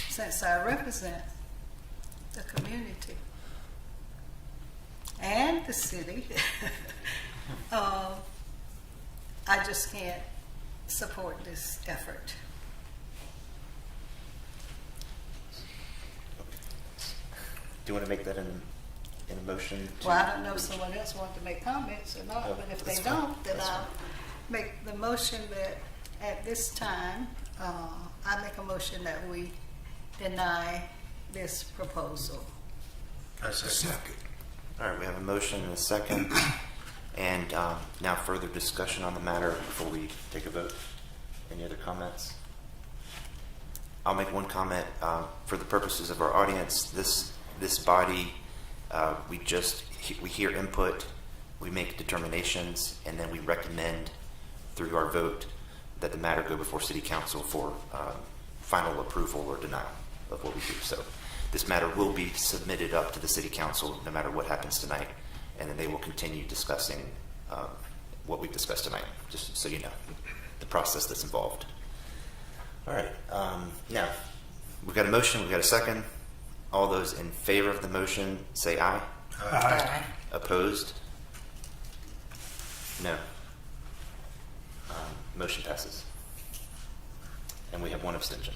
since I represent the community and the city, I just can't support this effort. Do you want to make that in a motion? Well, I don't know if someone else wants to make comments or not, but if they that's fine. don't, then That's I'll make the motion that at this time, I make a motion that we deny this proposal. I second. All right, we have a motion and a second. And now further discussion on the matter before we take a vote. Any other comments? I'll make one comment for the purposes of our audience. This body, we hear input, we make determinations, and then we recommend through our vote that the matter go before City Council for final approval or denial of what we do. So this matter will be submitted up to the City Council no matter what happens tonight, and then they will continue discussing what we've discussed tonight, just so you know the process that's involved. All right, now we've got a motion, we've got a second. All those in favor of the motion say aye. Aye. Opposed? No. Motion passes. And we have one abstention.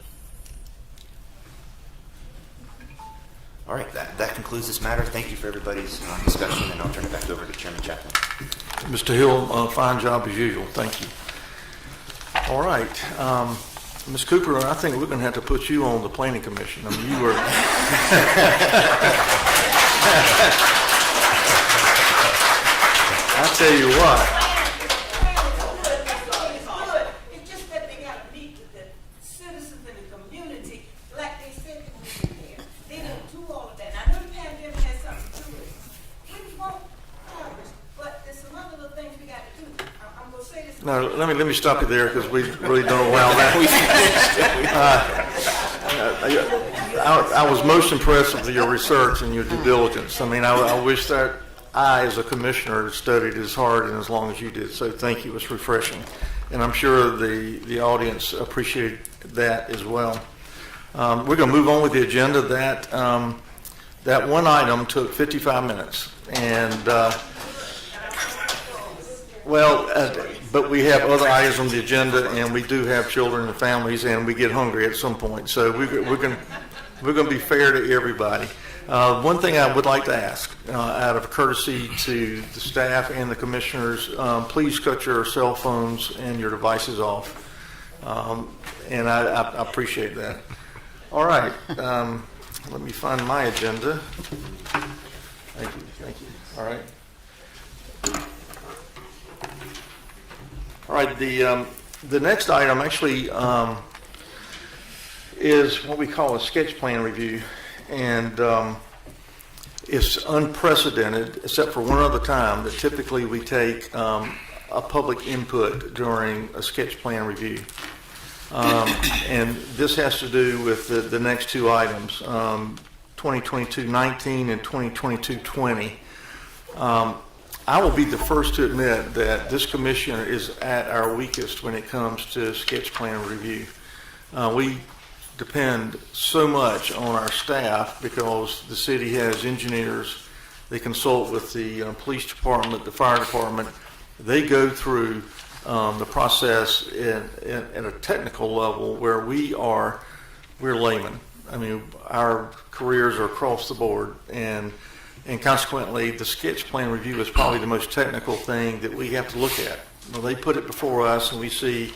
All right, that concludes this matter. Thank you for everybody's discussion, and I'll turn it back over to Chairman Chapman. Mr. Hill, fine job as usual. Thank you. All right. Ms. Cooper, I think we're going to have to put you on the Planning Commission. I mean, you were... I tell you what. It's just that they got to meet with the citizens in the community like they said they would be there. They don't do all of that. And I know the pandemic has something to do with it. We want progress, but there's some other little things we got to do. I'm going to say this. No, let me stop you there because we really don't allow that. I was most impressed with your research and your due diligence. I mean, I wish that I, as a commissioner, studied as hard and as long as you did. So thank you. It's refreshing. And I'm sure the audience appreciated that as well. We're going to move on with the agenda. That one item took 55 minutes. And, but we have other items on the agenda, and we do have children and families, and we get hungry at some point. So we're going to be fair to everybody. One thing I would like to ask, out of courtesy to the staff and the commissioners, please cut your cell phones and your devices off. And I appreciate that. All right. Let me find my agenda. Thank you. All right. All right, the next item actually is what we call a sketch plan review, and it's unprecedented, except for one other time that typically we take a public input during a sketch plan review. And this has to do with the next two items, 2022-19 and 2022-20. I will be the first to admit that this commission is at our weakest when it comes to sketch plan review. We depend so much on our staff because the city has engineers They consult with the police department, the fire department. They go through the process at a technical level where we're laymen. I mean, our careers are across the board, and consequently, the sketch plan review is probably the most technical thing that we have to look at. Well, they put it before us, and we see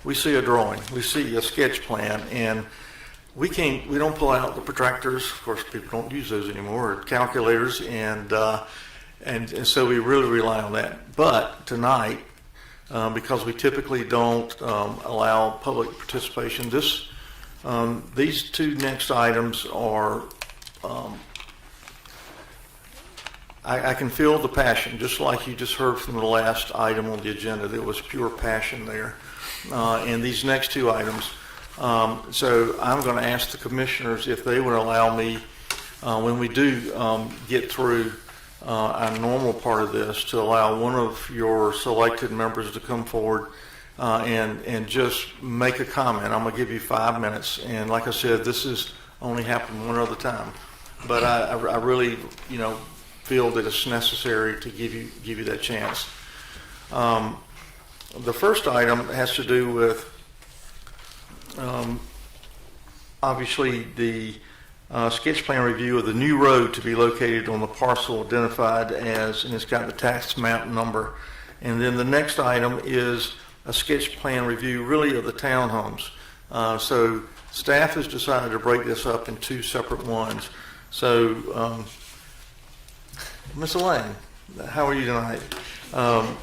a drawing, we see a sketch plan, and we don't pull out the protractors. Of course, people don't use those anymore, or calculators, and so we really rely on that. But tonight, because we typically don't allow public participation, these two next items are. I can feel the passion, just like you just heard from the last item on the agenda. There was pure passion there. And these next two items. So I'm going to ask the commissioners if they would allow me, when we do get through our normal part of this, to allow one of your selected members to come forward and just make a comment. I'm going to give you 5 minutes. And like I said, this has only happened one other time. But I really, feel that it's necessary to give you that chance. The first item has to do with obviously the sketch plan review of the new road to be located on the parcel identified as, and it's got the tax map number. And then the next item is a sketch plan review really of the townhomes. So staff has decided to break this up in two separate ones. So Ms. Elaine, how are you tonight? I'm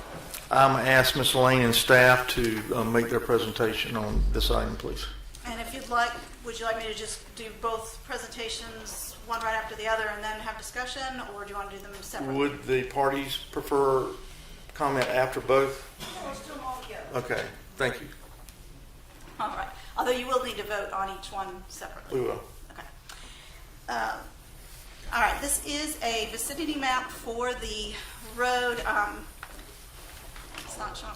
asked Ms. Elaine and staff to make their presentation on this item, please. And if you'd like, would you like me to just do both presentations, one right after the other, and then have discussion, or do you want to do them separately? Would the parties prefer comment after both? Let's do them all together. Okay, thank you. All right. Although you will need to vote on each one separately. We will. Okay. All right. This is a vicinity map for the road. It's not showing.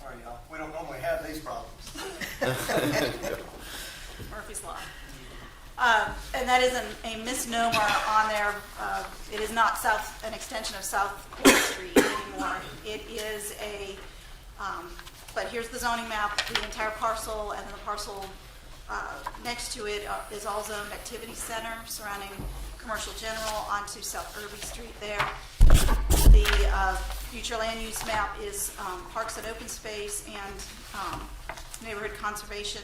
Sorry, y'all. We don't normally have these problems. Murphy's Law. And that is a misnomer on there. It is not an extension of South Court Street anymore. It is but here's the zoning map, the entire parcel, and then the parcel next to it is all zoned activity center surrounding commercial general onto South Irby Street there. The future land use map is parks and open space and neighborhood conservation.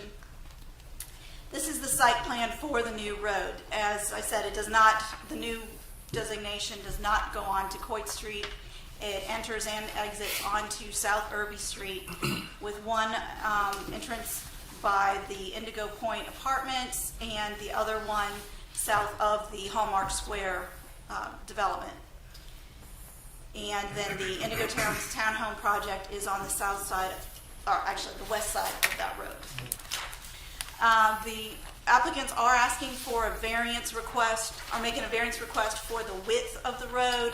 This is the site plan for the new road. As I said, the new designation does not go on to Coit Street. It enters and exits onto South Irby Street with one entrance by the Indigo Point Apartments and the other one south of the Hallmark Square development. And then the Indigo Townhome project is on the south side, or actually the west side of that road. The applicants are asking for a variance request, are making a variance request for the width of the road.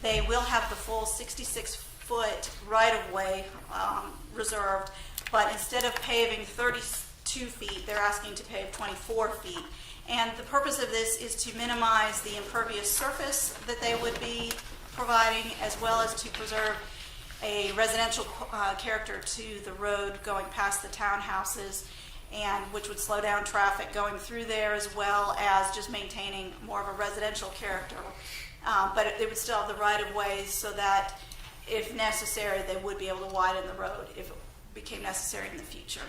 They will have the full 66-foot right-of-way reserved, but instead of paving 32 feet, they're asking to pave 24 feet. And the purpose of this is to minimize the impervious surface that they would be providing, as well as to preserve a residential character to the road going past the townhouses, and which would slow down traffic going through there, as well as just maintaining more of a residential character. But it would still have the right-of-ways so that, if necessary, they would be able to widen the road if it became necessary in the future.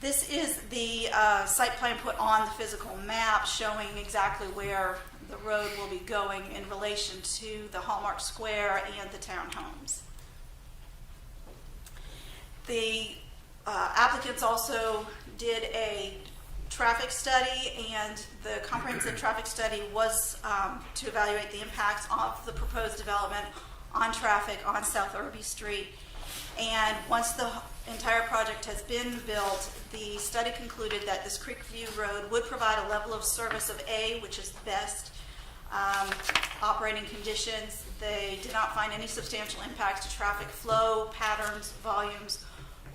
This is the site plan put on the physical map showing exactly where the road will be going in relation to the Hallmark Square and the townhomes. The applicants also did a traffic study, and the comprehensive traffic study was to evaluate the impacts of the proposed development on traffic on South Irby Street. And once the entire project has been built, the study concluded that this Creekview Road would provide a level of service of A, which is best, Operating conditions, they did not find any substantial impacts to traffic flow, patterns, volumes,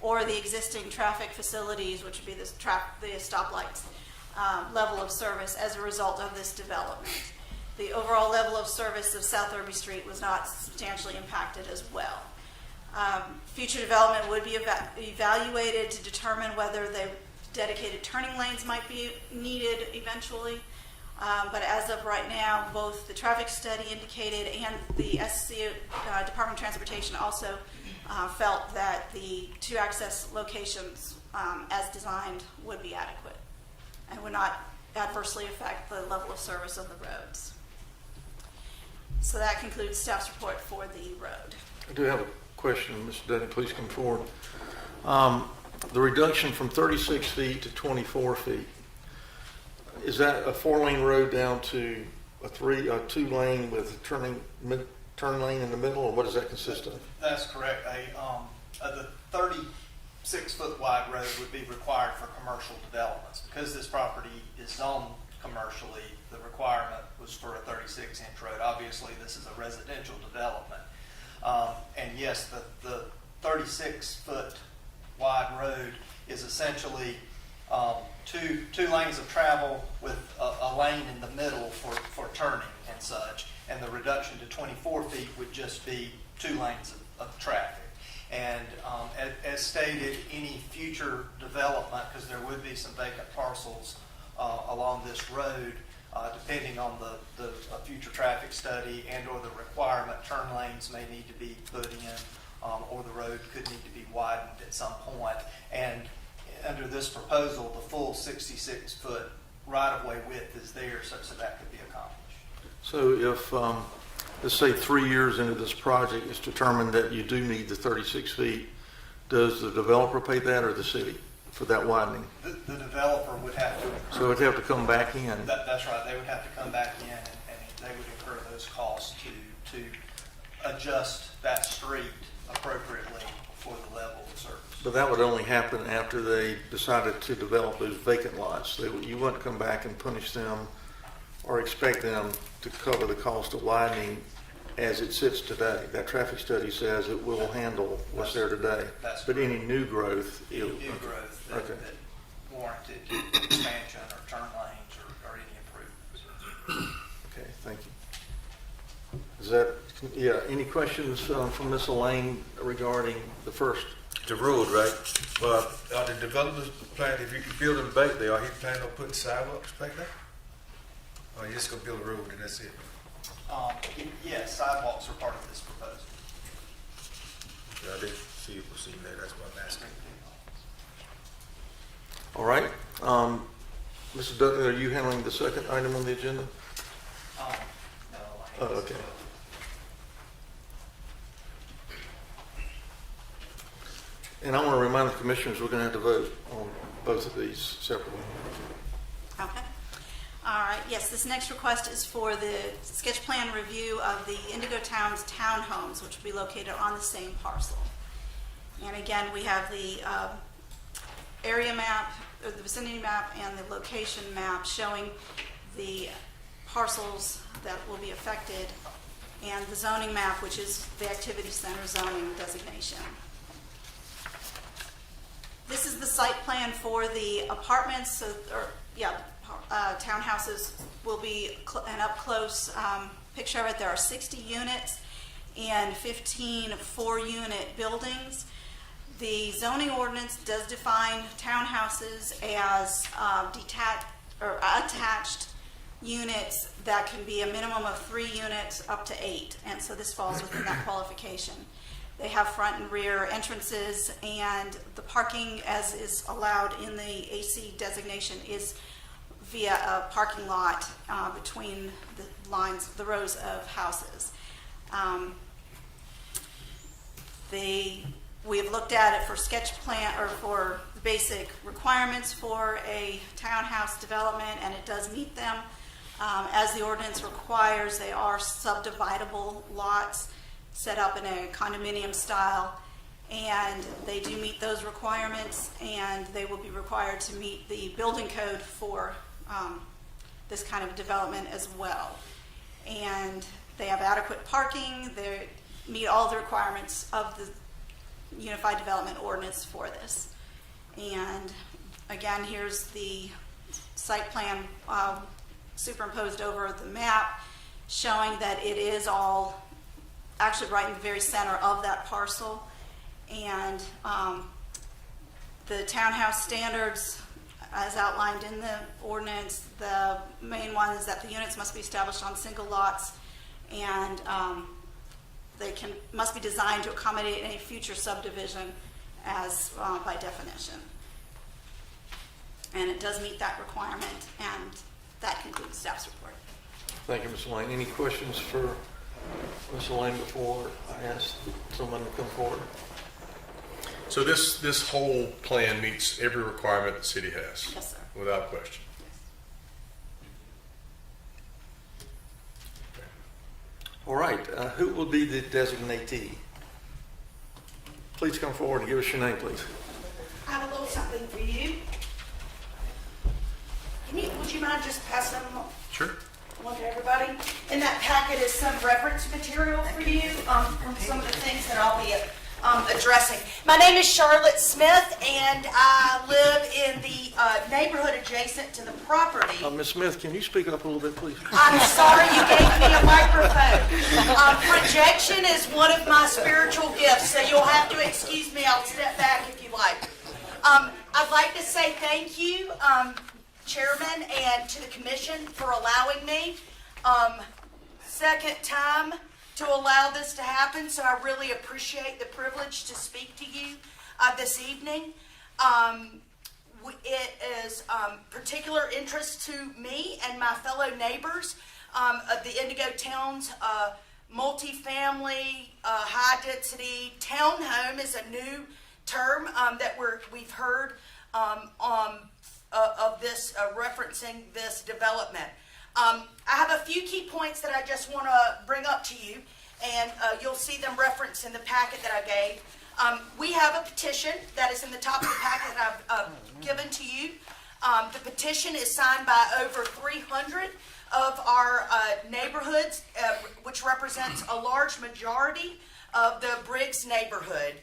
or the existing traffic facilities, which would be the stoplights, level of service as a result of this development. The overall level of service of South Irby Street was not substantially impacted as well. Future development would be evaluated to determine whether the dedicated turning lanes might be needed eventually. But as of right now, both the traffic study indicated and the SC Department of Transportation also felt that the two access locations as designed would be adequate and would not adversely affect the level of service of the roads. So that concludes staff's report for the road. I do have a question. Mr. Dudley, please come forward. The reduction from 36 feet to 24 feet, is that a 4-lane road down to a 2-lane with a turn lane in the middle, or what does that consist of? That's correct. The 36-foot wide road would be required for commercial developments. Because this property is zoned commercially, the requirement was for a 36-inch road. Obviously, this is a residential development. And yes, the 36-foot wide road is essentially two lanes of travel with a lane in the middle for turning and such. And the reduction to 24 feet would just be 2 lanes of traffic. And as stated, any future development, because there would be some vacant parcels along this road, depending on the future traffic study and or the requirement, turn lanes may need to be put in, or the road could need to be widened at some point. And under this proposal, the full 66-foot right-of-way width is there such that could be accomplished. So if, let's say 3 years into this project, it's determined that you do need the 36 feet, does the developer pay that or the city for that widening? The developer would have to incur. So it'd have to come back in? That's right. They would have to come back in and they would incur those costs to adjust that street appropriately for the level of service. But that would only happen after they decided to develop those vacant lots. You wouldn't come back and punish them or expect them to cover the cost of widening as it sits today. That traffic study says it will handle what's there today. But any new growth... Any new growth that warranted expansion or turn lanes or any improvements. Okay, thank you. Is that, any questions from Ms. Elaine regarding the first? The road, right? Are the developers planning, if you can build them back there, are he planning on putting sidewalks back there? Or you just gonna build a road and that's it? Yes, sidewalks are part of this proposal. Yeah, I didn't see that, that's what I'm asking. All right. Mr. Dudley, are you handling the second item on the agenda? No. Oh, okay. And I want to remind the commissioners we're going to have to vote on both of these separately. Okay. All right. Yes, this next request is for the sketch plan review of the Indigo Town's townhomes, which will be located on the same parcel. And again, we have the area map, or the vicinity map, and the location map showing the parcels that will be affected, and the zoning map, which is the activity center zoning designation. This is the site plan for the apartments, townhouses will be an up-close picture of it. There are 60 units and 15 4-unit buildings. The zoning ordinance does define townhouses as detached or attached units that can be a minimum of 3 units up to 8, and so this falls within that qualification. They have front and rear entrances, and the parking, as is allowed in the AC designation, is via a parking lot between the rows of houses. We have looked at it for sketch plan or for the basic requirements for a townhouse development, and it does meet them. As the ordinance requires, they are subdividable lots set up in a condominium style, and they do meet those requirements, and they will be required to meet the building code for this kind of development as well. and they have adequate parking. They meet all the requirements of the Unified Development Ordinance for this. And again, here's the site plan superimposed over the map, showing that it is all actually right in the very center of that parcel. And the Townhouse Standards, as outlined in the ordinance, the main one is that the units must be established on single lots, and they must be designed to accommodate any future subdivision as by definition. And it does meet that requirement, and that concludes staff's report. Thank you, Ms. Lane. Any questions for Ms. Lane before I ask someone to come forward? So this whole plan meets every requirement the city has? Yes, sir. Without question? All right, who will be the designatee? Please come forward and give us your name, please. I have a little something for you. Would you mind just passing them Sure. along to everybody? In that packet is some reference material for you from some of the things that I'll be addressing. My name is Charlotte Smith, and I live in the neighborhood adjacent to the property. Ms. Smith, can you speak up a little bit, please? I'm sorry you gave me a microphone. Projection is one of my spiritual gifts, so you'll have to excuse me. I'll step back if you like. I'd like to say thank you, Chairman, and to the Commission for allowing me. Second time to allow this to happen, so I really appreciate the privilege to speak to you this evening. It is particular interest to me and my fellow neighbors of the Indigo Towns multifamily, high-density townhome is a new term that we've heard of this referencing this development. I have a few key points that I just want to bring up to you, and you'll see them referenced in the packet that I gave. We have a petition that is in the top of the packet that I've given to you. The petition is signed by over 300 of our neighborhoods, which represents a large majority of the Briggs neighborhood.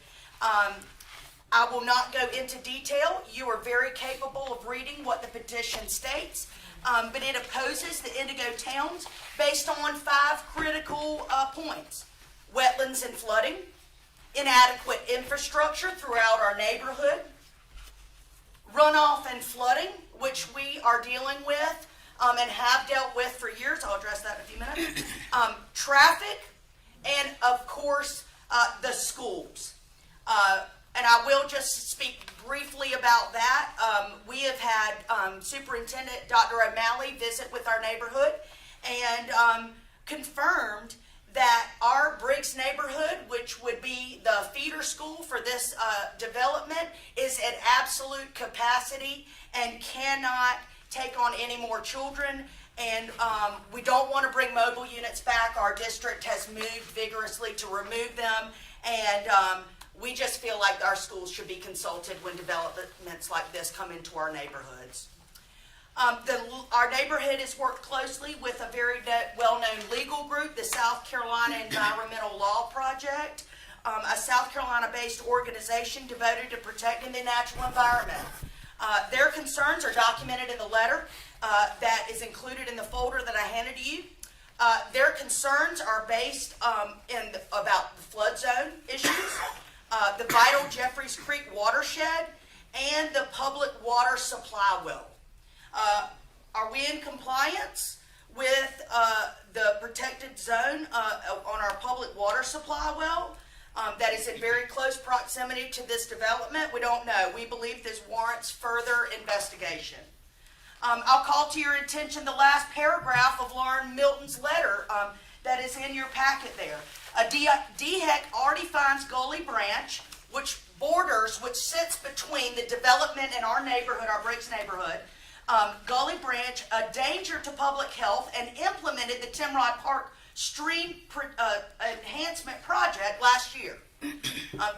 I will not go into detail. You are very capable of reading what the petition states, but it opposes the Indigo Towns based on 5 critical points: wetlands and flooding, inadequate infrastructure throughout our neighborhood, runoff and flooding, which we are dealing with and have dealt with for years. I'll address that in a few minutes. Traffic, and of course, the schools. And I will just speak briefly about that. We have had Superintendent Dr. O'Malley visit with our neighborhood and confirmed that our Briggs neighborhood, which would be the feeder school for this development, is at absolute capacity and cannot take on any more children. And we don't want to bring mobile units back. Our district has moved vigorously to remove them, and we just feel like our schools should be consulted when developments like this come into our neighborhoods. Our neighborhood has worked closely with a very well-known legal group, the South Carolina Environmental Law Project, a South Carolina-based organization devoted to protecting the natural environment. Their concerns are documented in the letter that is included in the folder that I handed to you. Their concerns are based about the flood zone issues, the vital Jeffries Creek watershed, and the public water supply well. Are we in compliance with the protected zone on our public water supply well that is in very close proximity to this development? We don't know. We believe this warrants further investigation. I'll call to your attention the last paragraph of Lauren Milton's letter that is in your packet there. DHEC already finds Gully Branch, which sits between the development and our neighborhood, our Briggs neighborhood, Gully Branch, a danger to public health, and implemented the Timrod Park Stream Enhancement Project last year.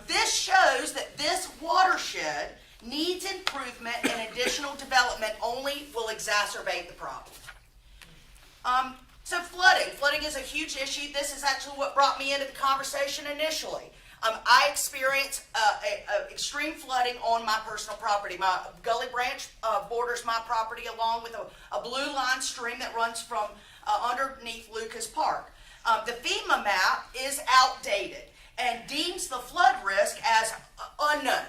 This shows that this watershed needs improvement, and additional development only will exacerbate the problem. So flooding is a huge issue. This is actually what brought me into the conversation initially. I experience extreme flooding on my personal property. My gully branch borders my property along with a blue line stream that runs from underneath Lucas Park. The FEMA map is outdated and deems the flood risk as unknown.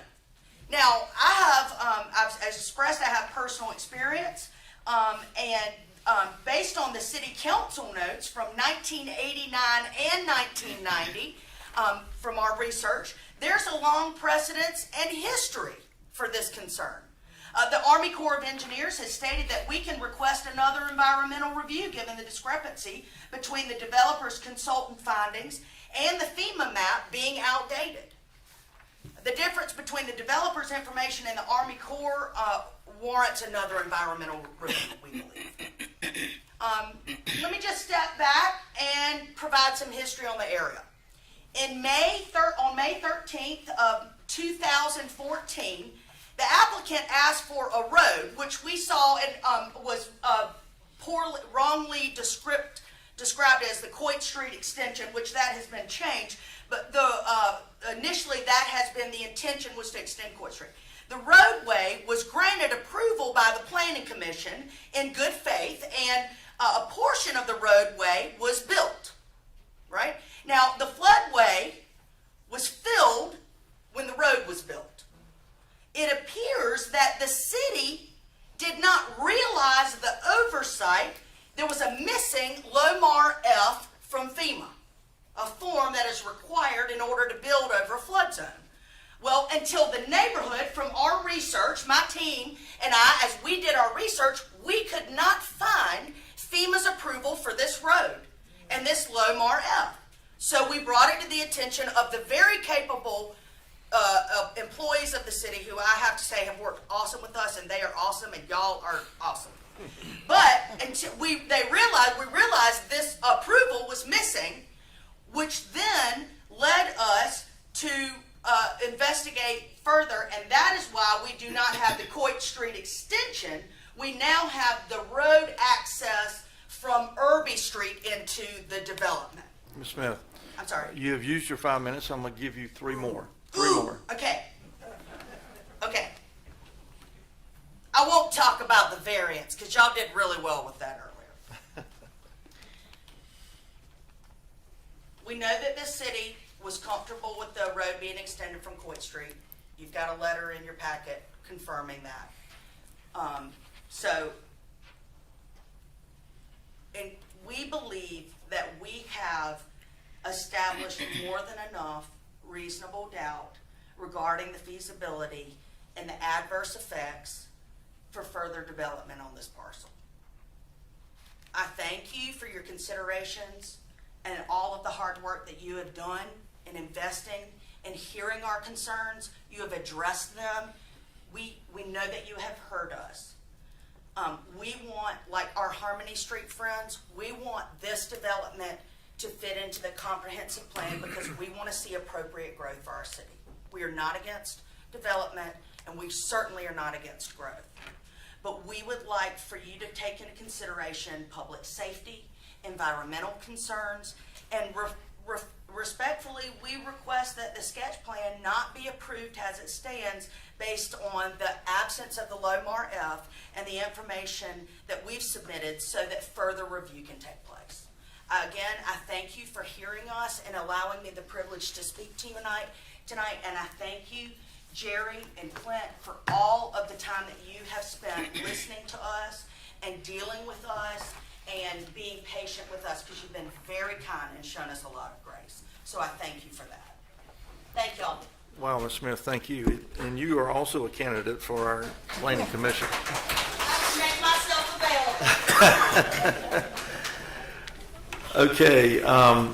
Now, I've expressed I have personal experience, and based on the city council notes from 1989 and 1990, from our research, there's a long precedence and history for this concern. The Army Corps of Engineers has stated that we can request another environmental review given the discrepancy between the developer's consultant findings and the FEMA map being outdated. The difference between the developer's information and the Army Corps warrants another environmental review, we believe. Let me just step back and provide some history on the area. On May 13th of 2014, the applicant asked for a road, which we saw was wrongly described as the Coit Street extension, which that has been changed. But initially, that has been the intention was to extend Coit Street. The roadway was granted approval by the Planning Commission in good faith, and a portion of the roadway was built. Right? Now, the floodway was filled when the road was built. It appears that the city did not realize the oversight. There was a missing Lomar F from FEMA, a form that is required in order to build over a flood zone. Well, until the neighborhood, from our research, my team and I, as we did our research, we could not find FEMA's approval for this road and this Lomar F. So we brought it to the attention of the very capable employees of the city, who I have to say have worked awesome with us, and they are awesome, and y'all are awesome. But until we realized this approval was missing, which then led us to investigate further, and that is why we do not have the Coit Street extension. We now have the road access from Irby Street into the development. Ms. Smith, I'm sorry. you have used your 5 minutes. I'm going to give you three more. Okay. I won't talk about the variance because y'all did really well with that earlier. We know that the city was comfortable with the road being extended from Coit Street. You've got a letter in your packet confirming that. And we believe that we have established more than enough reasonable doubt regarding the feasibility and the adverse effects for further development on this parcel. I thank you for your considerations and all of the hard work that you have done in investing and hearing our concerns. You have addressed them. We know that you have heard us. We want, like our Harmony Street friends, we want this development to fit into the comprehensive plan because we want to see appropriate growth for our city. We are not against development, and we certainly are not against growth. But we would like for you to take into consideration public safety, environmental concerns, and respectfully, we request that the sketch plan not be approved as it stands based on the absence of the Lomar F and the information that we've submitted so that further review can take place. Again, I thank you for hearing us and allowing me the privilege to speak to you tonight, and I thank you, Jerry and Clint, for all of the time that you have spent listening to us and dealing with us and being patient with us, because you've been very kind and shown us a lot of grace. So I thank you for that. Thank y'all. Wow, Ms. Smith, thank you. And you are also a candidate for our planning commission. I make myself available. Okay. Are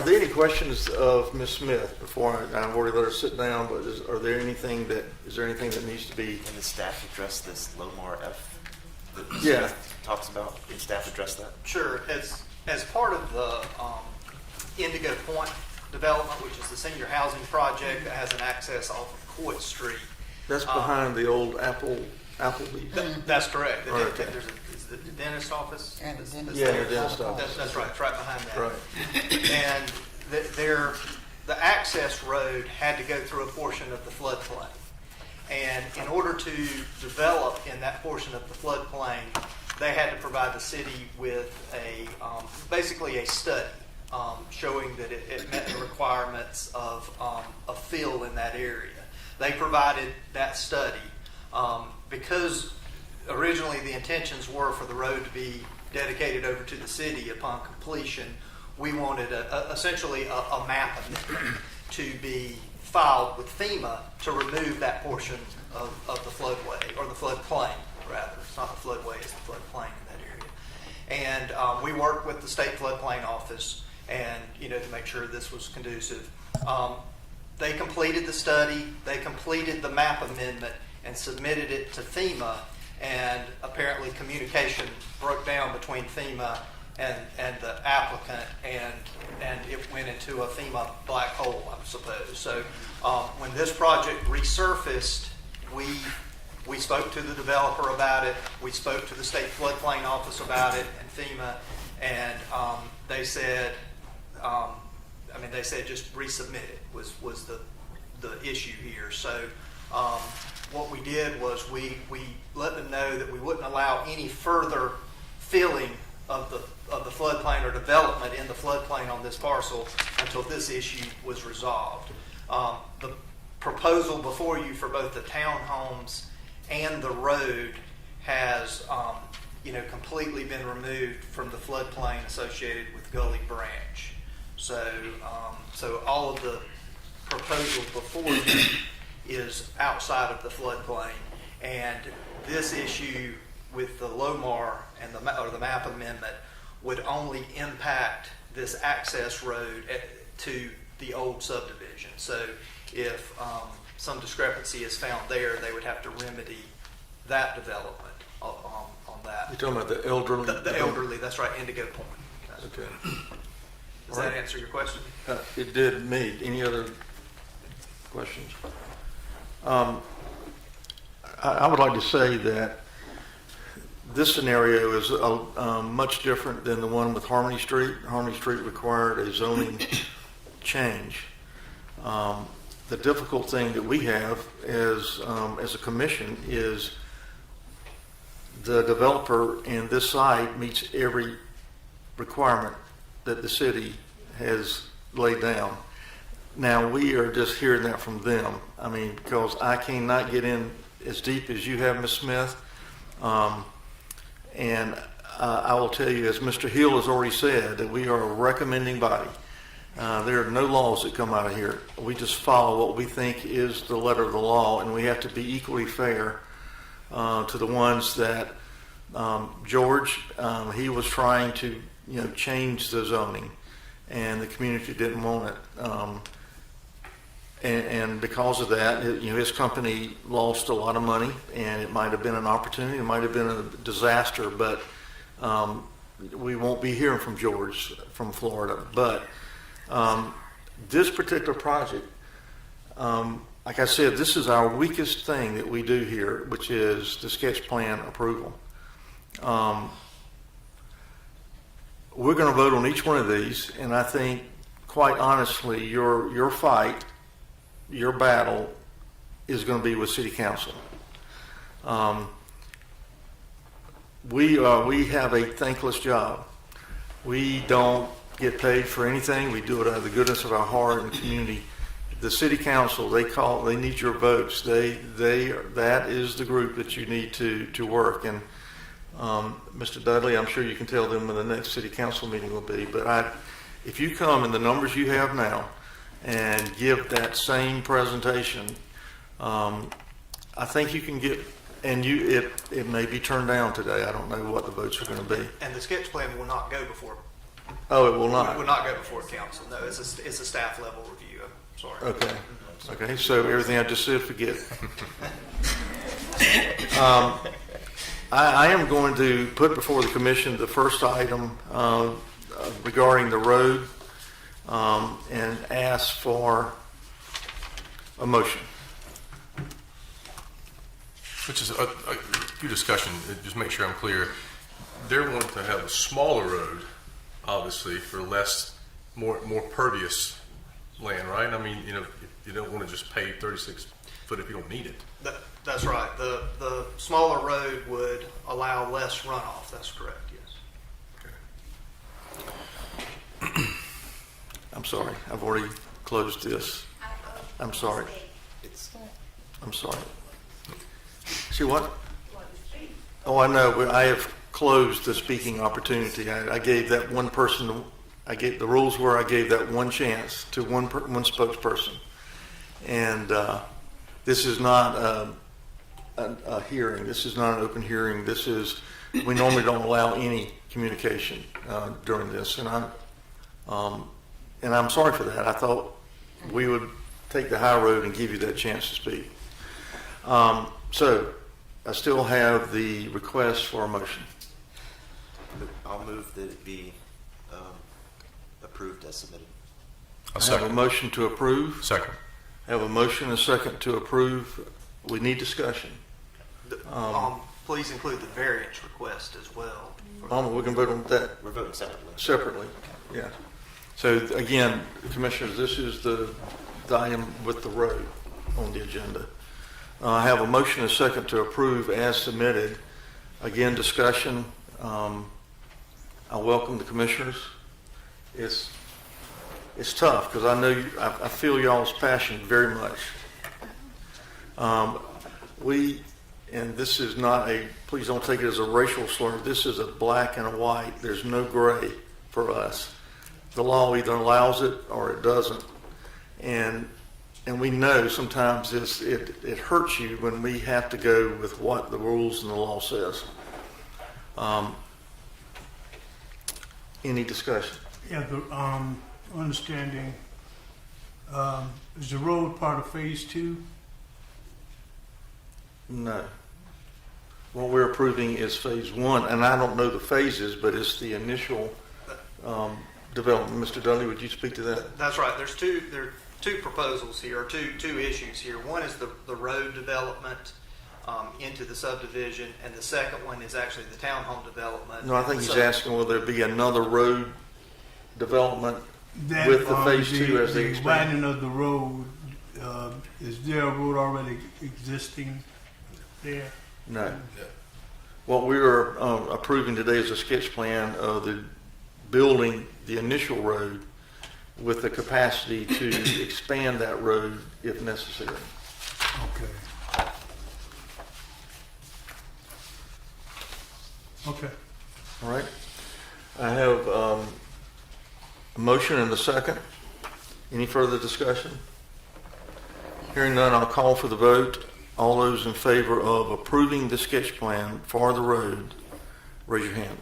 there any questions of Ms. Smith before I've already let her sit down? But is there anything that needs to be? Can the staff address this Lomar F that Yeah. Smith talks about? Can staff address that? Sure. As part of the Indigo Point development, which is the senior housing project that has an access off of Coit Street. That's behind the old Apple Applebee's? That's correct. Right, okay. Is the dentist office? And the dentist Yeah, the dentist office. That's right. It's right behind that. Right. And the access road had to go through a portion of the floodplain. And in order to develop in that portion of the floodplain, they had to provide the city with basically a study showing that it met the requirements of fill in that area. They provided that study because originally the intentions were for the road to be dedicated over to the city upon completion. We wanted essentially a map amendment to be filed with FEMA to remove that portion of the floodway, or the floodplain, rather. It's not the floodway, it's the floodplain in that area. And we worked with the state floodplain office and, to make sure this was conducive. They completed the study, they completed the map amendment and submitted it to FEMA, and apparently communication broke down between FEMA and the applicant, and it went into a FEMA black hole, I suppose. So when this project resurfaced, we spoke to the developer about it, we spoke to the state floodplain office about it, and FEMA, and they said, they said just resubmit it was the issue here. So what we did was we let them know that we wouldn't allow any further filling of the floodplain or development in the floodplain on this parcel until this issue was resolved. The proposal before you for both the townhomes and the road has completely been removed from the floodplain associated with Gully Branch. So all of the proposal before you is outside of the floodplain, and this issue with the LOMAR and the map amendment would only impact this access road to the old subdivision. So if some discrepancy is found there, they would have to remedy that development on that. You're talking about the elderly? The elderly, that's right, Indigo Point. Okay. Does that answer your question? It did me. Any other questions? I would like to say that this scenario is much different than the one with Harmony Street. Harmony Street required a zoning change. The difficult thing that we have as a commission is the developer in this site meets every requirement that the city has laid down. Now we are just hearing that from them. Because I cannot get in as deep as you have, Ms. Smith. And I will tell you, as Mr. Hill has already said, that we are a recommending body. There are no laws that come out of here. We just follow what we think is the letter of the law, and we have to be equally fair to the ones that George, he was trying to change the zoning, and the community didn't want it. And because of that, his company lost a lot of money, and it might have been an opportunity, it might have been a disaster, but we won't be hearing from George from Florida. But this particular project, like I said, this is our weakest thing that we do here, which is the sketch plan approval. We're going to vote on each one of these, and I think, quite honestly, your fight, your battle is going to be with City Council. We have a thankless job. We don't get paid for anything. We do it out of the goodness of our heart and community. The City Council, they need your votes. That is the group that you need to work. And Mr. Dudley, I'm sure you can tell them when the next City Council meeting will be. But if you come in the numbers you have now and give that same presentation, I think you can get, and it may be turned down today. I don't know what the votes are going to be. And the sketch plan will not go before. Oh, it will not? It will not go before council. No, it's a staff level review. I'm sorry. Okay. Okay, so everything I just said, forget it. I am going to put before the commission the first item regarding the road and ask for a motion. which is a few discussion, just make sure I'm clear. They're wanting to have a smaller road, obviously, for more pervious land, right? I mean, you don't want to just pave 36 foot if you don't need it. That's right. The smaller road would allow less runoff. That's correct, yes. I'm sorry, I've already closed this. I'm sorry. I'm sorry. See what? Oh, I know, but I have closed the speaking opportunity. I gave that one person, the rules were I gave that one chance to one spokesperson. And this is not a hearing. This is not an open hearing. We normally don't allow any communication during this. And I'm sorry for that. I thought we would take the high road and give you that chance to speak. So I still have the request for a motion. I'll move that it be approved as submitted. I have a motion to approve. Second. I have a motion and a second to approve. We need discussion. Please include the variance request as well. We can vote on that We're voting separately. separately. Yeah. So again, Commissioners, this is the item with the road on the agenda. I have a motion and a second to approve as submitted. Again, discussion. I welcome the Commissioners. It's tough because I know I feel y'all's passion very much. And this is not please don't take it as a racial slur. This is a black and a white. There's no gray for us. The law either allows it or it doesn't. And we know sometimes it hurts you when we have to go with what the rules and the law says. Any discussion? Yeah, the understanding, is the road part of phase 2? No. What we're approving is phase 1, and I don't know the phases, but it's the initial development. Mr. Dudley, would you speak to that? That's right. There are two proposals here, or two issues here. One is the road development into the subdivision, and the second one is actually the townhome development. No, I think he's asking will there be another road development with the phase 2 as they the expand? widening of the road, is there a road already existing there? No. What we are approving today is a sketch plan of the building the initial road with the capacity to expand that road if necessary. Okay. Okay. All right. I have a motion and a second. Any further discussion? Hearing none, I'll call for the vote. All those in favor of approving the sketch plan for the road, raise your hand.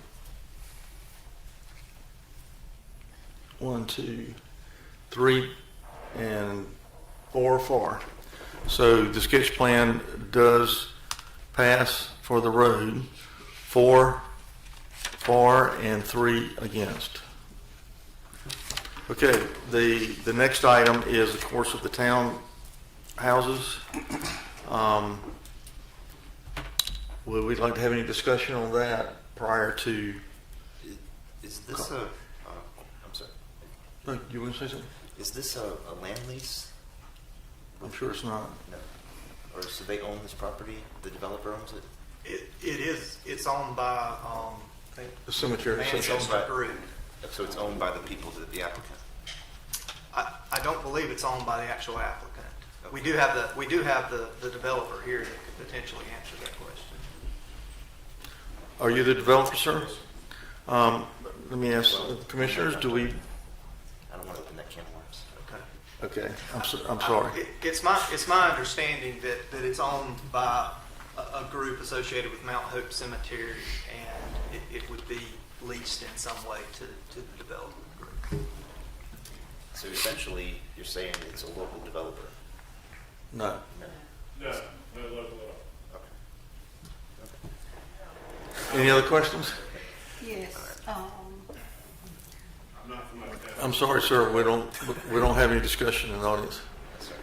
1, 2, 3, and 4 for. So the sketch plan does pass for the road. 4 for and 3 against. Okay, the next item is, of course, of the town houses. Would we like to have any discussion on that prior to? Is this I'm sorry. No, you want to say something? Is this a land lease? I'm sure it's not. No. Or so they own this property? The developer owns it? It is. It's owned by I think The cemetery. Manchester Group. So it's owned by the people, the applicant. I don't believe it's owned by the actual applicant. Okay. We do have the developer here that could potentially answer that question. Are you the developer, sir? Let me ask the commissioners. Do we? I don't want to open that can of worms. Okay. Okay. I'm sorry. It's my understanding that it's owned by a group associated with Mount Hope Cemetery, and it would be leased in some way to the development group. So essentially, you're saying it's a local developer? No. No. No local at all. Okay. Any other questions? Yes. I'm not familiar with that. I'm sorry, sir. We don't have any discussion in the audience. Sorry.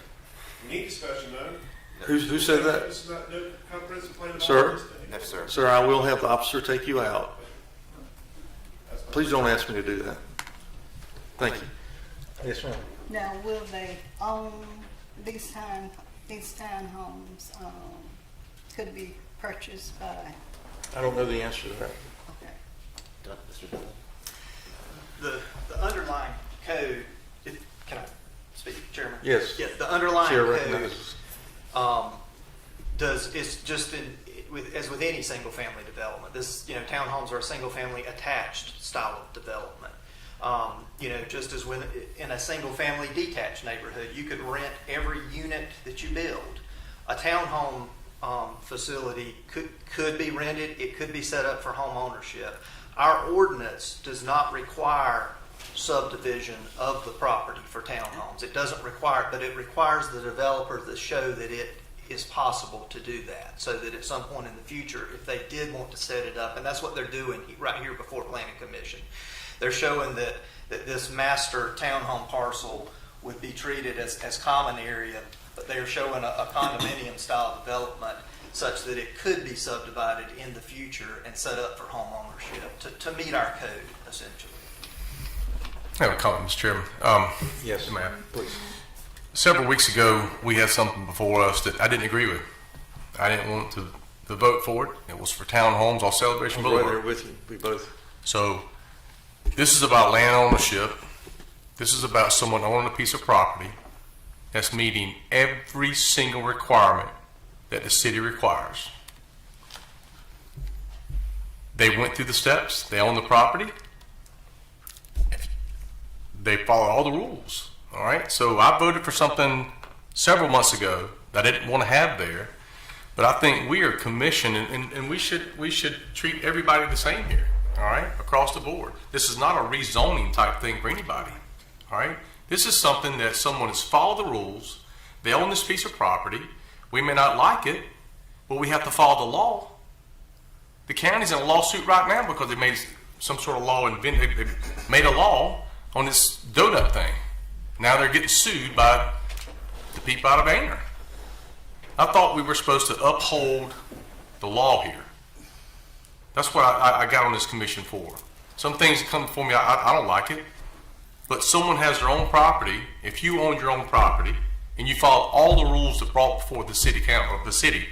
We need discussion though. Who said that? This is not no comprehensive plan at all. Sir? No, sir. Sir, I will have the officer take you out. Please don't ask me to do that. Thank you. Yes, ma'am. Now, will they own these townhomes, could be purchased by, I don't know the answer to that. okay. Mr. Dillon? The underlying code, can I speak, Chairman? Yes. Yeah, the underlying Chair code recognizes. is just as with any single family development. This, townhomes are a single family attached style of development. Just as in a single family detached neighborhood, you could rent every unit that you build. A townhome facility could be rented. It could be set up for home ownership. Our ordinance does not require subdivision of the property for townhomes. It doesn't require, but it requires the developer to show that it is possible to do that, so that at some point in the future, if they did want to set it up, and that's what they're doing right here before Planning Commission, they're showing that this master townhome parcel would be treated as common area, but they're showing a condominium style development such that it could be subdivided in the future and set up for home ownership to meet our code, essentially. I have a comment, Mr. Chairman. Yes, ma'am. Please. Several weeks ago, we had something before us that I didn't agree with. I didn't want to vote for it. It was for townhomes on Celebration I'm right there Boulevard. with you. We both. So this is about land ownership. This is about someone owning a piece of property that's meeting every single requirement that the city requires. They went through the steps. They own the property. They follow all the rules. All right. So I voted for something several months ago that I didn't want to have there, but I think we are commissioned, and we should treat everybody the same here. All right, across the board. This is not a rezoning type thing for anybody. All right. This is something that someone has followed the rules. They own this piece of property. We may not like it, but we have to follow the law. The county's in a lawsuit right now because they made some sort of law, they made a law on this donut thing. Now they're getting sued by the people out of Aner. I thought we were supposed to uphold the law here. That's what I got on this commission for. Some things come before me, I don't like it, but someone has their own property. If you own your own property and you follow all the rules that brought before the city council, the city,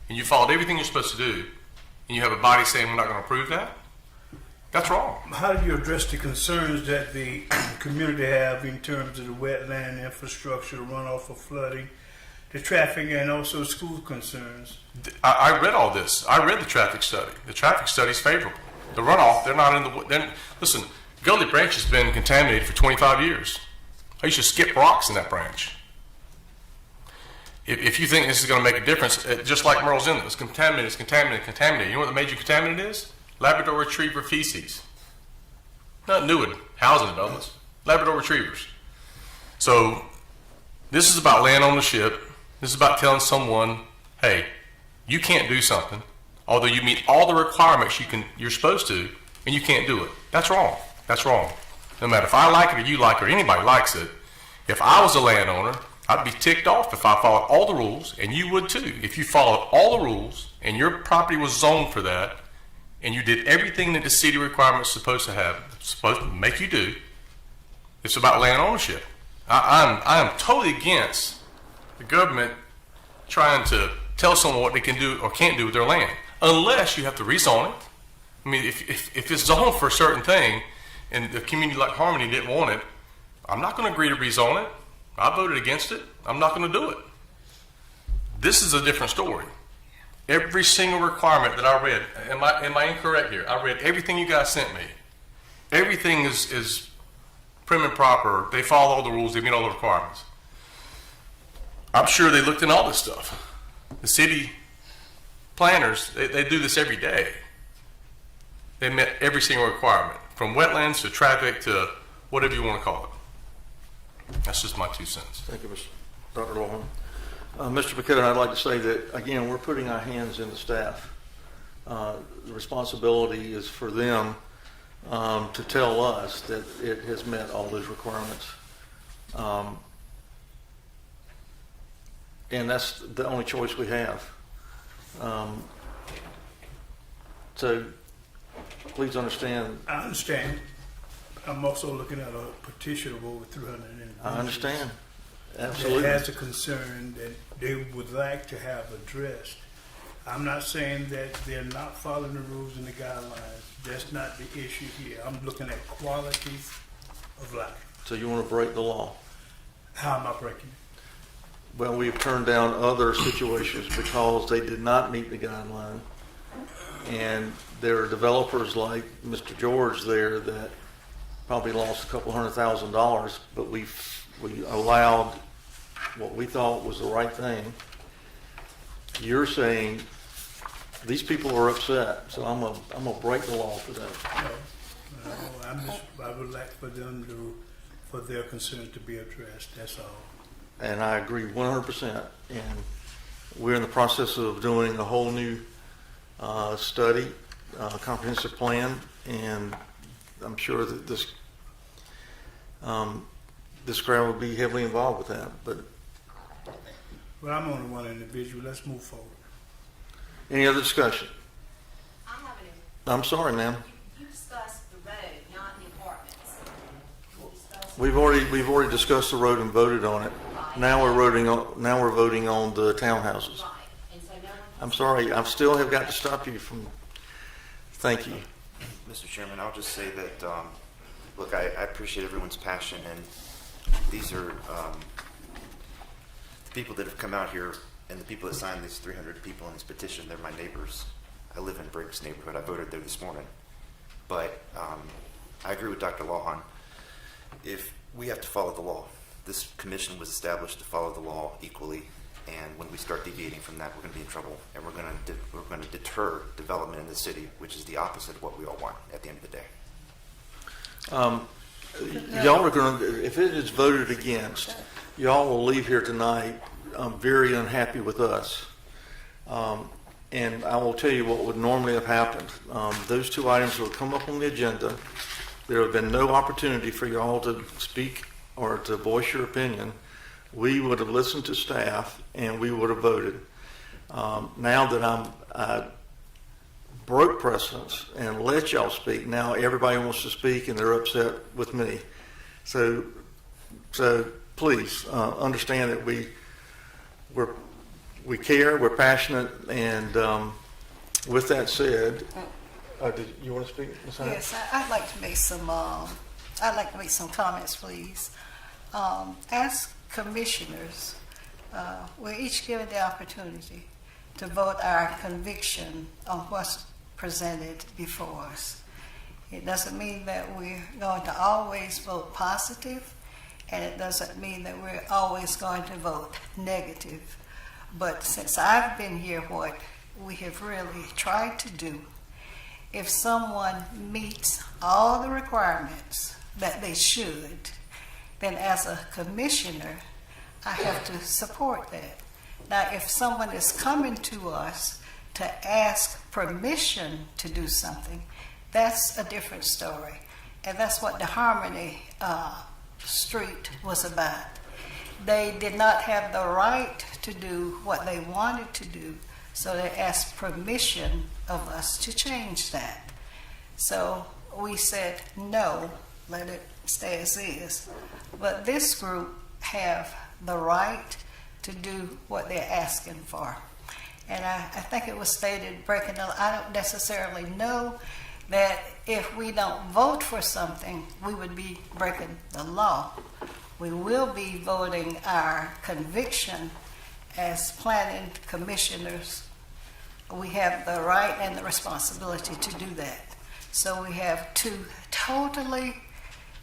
and you followed everything you're supposed to do, and you have a body saying we're not going to approve that, that's wrong. How do you address the concerns that the community have in terms of the wetland infrastructure, the runoff of flooding, the traffic, and also school concerns? I read all this. I read the traffic study. The traffic study is favorable. The runoff, they're not in the... Listen, Gully Branch has been contaminated for 25 years. I used to skip rocks in that branch. If you think this is going to make a difference, just like Merle's Inlet, it's contaminated, it's contaminated, contaminated. You know what the major contaminant is? Labrador Retriever feces. Not new in housing developments. Labrador Retrievers. So this is about land ownership. This is about telling someone, hey, you can't do something, although you meet all the requirements you're supposed to, and you can't do it. That's wrong. That's wrong. No matter if I like it or you like it or anybody likes it, if I was a landowner, I'd be ticked off if I followed all the rules, and you would too. If you followed all the rules and your property was zoned for that, and you did everything that the city requirements supposed to make you do, it's about land ownership. I am totally against the government trying to tell someone what they can do or can't do with their land, unless you have to rezone it. I mean, if it's zoned for a certain thing, and the community like Harmony didn't want it, I'm not going to agree to rezone it. I voted against it. I'm not going to do it. This is a different story. Every single requirement that I read, am I incorrect here? I read everything you guys sent me. Everything is prim and proper. They follow all the rules. They meet all the requirements. I'm sure they looked in all this stuff. The city planners, they do this every day. They met every single requirement, from wetlands to traffic to whatever you want to call it. That's just my 2 cents. Thank you, Dr. Lohan. Mr. McKinnon, I'd like to say that, again, we're putting our hands in the staff. The responsibility is for them to tell us that it has met all those requirements. and that's the only choice we have. So please understand. I understand. I'm also looking at a petition of over 300 individuals. I understand. That Absolutely. has a concern that they would like to have addressed. I'm not saying that they're not following the rules and the guidelines. That's not the issue here. I'm looking at quality of life. So you want to break the law? How am I breaking it? Well, we've turned down other situations because they did not meet the guideline. And there are developers like Mr. George there that probably lost a couple $100,000, but we allowed what we thought was the right thing. You're saying these people are upset, so I'm gonna break the law for them. I would like for them for their concern to be addressed. That's all. And I agree 100%. And we're in the process of doing a whole new study, comprehensive plan, and I'm sure that this crowd will be heavily involved with that. But Well, I'm only one individual. Let's move forward. any other discussion? I have an. I'm sorry, ma'am. You discussed the road, not the apartments. You discussed. We've already discussed the road and voted on it. Now we're voting on the townhouses. Right, and so no one. I'm sorry. I still have got to stop you from. Thank you. Mr. Chairman, I'll just say that, look, I appreciate everyone's passion, and these are the people that have come out here and the people that signed these 300 people in this petition. They're my neighbors. I live in Briggs neighborhood. I voted there this morning. But I agree with Dr. Lawhon. If we have to follow the law, this commission was established to follow the law equally. And when we start deviating from that, we're going to be in trouble, and we're going to deter development in the city, which is the opposite of what we all want at the end of the day. Y'all are going to, if it is voted against, y'all will leave here tonight very unhappy with us. And I will tell you what would normally have happened. Those two items will come up on the agenda. There have been no opportunity for y'all to speak or to voice your opinion. We would have listened to staff and we would have voted. Now that I broke precedence and let y'all speak, now everybody wants to speak and they're upset with me. So please understand that we care, we're passionate, and with that said, did you want to speak, Ms. Hunt? Yes, I'd like to make some comments, please. As commissioners, we're each given the opportunity to vote our conviction on what's presented before us. It doesn't mean that we're going to always vote positive, and it doesn't mean that we're always going to vote negative. But since I've been here, what we have really tried to do, if someone meets all the requirements that they should, then as a commissioner, I have to support that. Now, if someone is coming to us to ask permission to do something, that's a different story. And that's what the Harmony Street was about. They did not have the right to do what they wanted to do, so they asked permission of us to change that. So we said, no, let it stay as is. But this group have the right to do what they're asking for. And I think it was stated, breaking the law. I don't necessarily know that if we don't vote for something, we would be breaking the law. We will be voting our conviction as planning commissioners. We have the right and the responsibility to do that. So we have two totally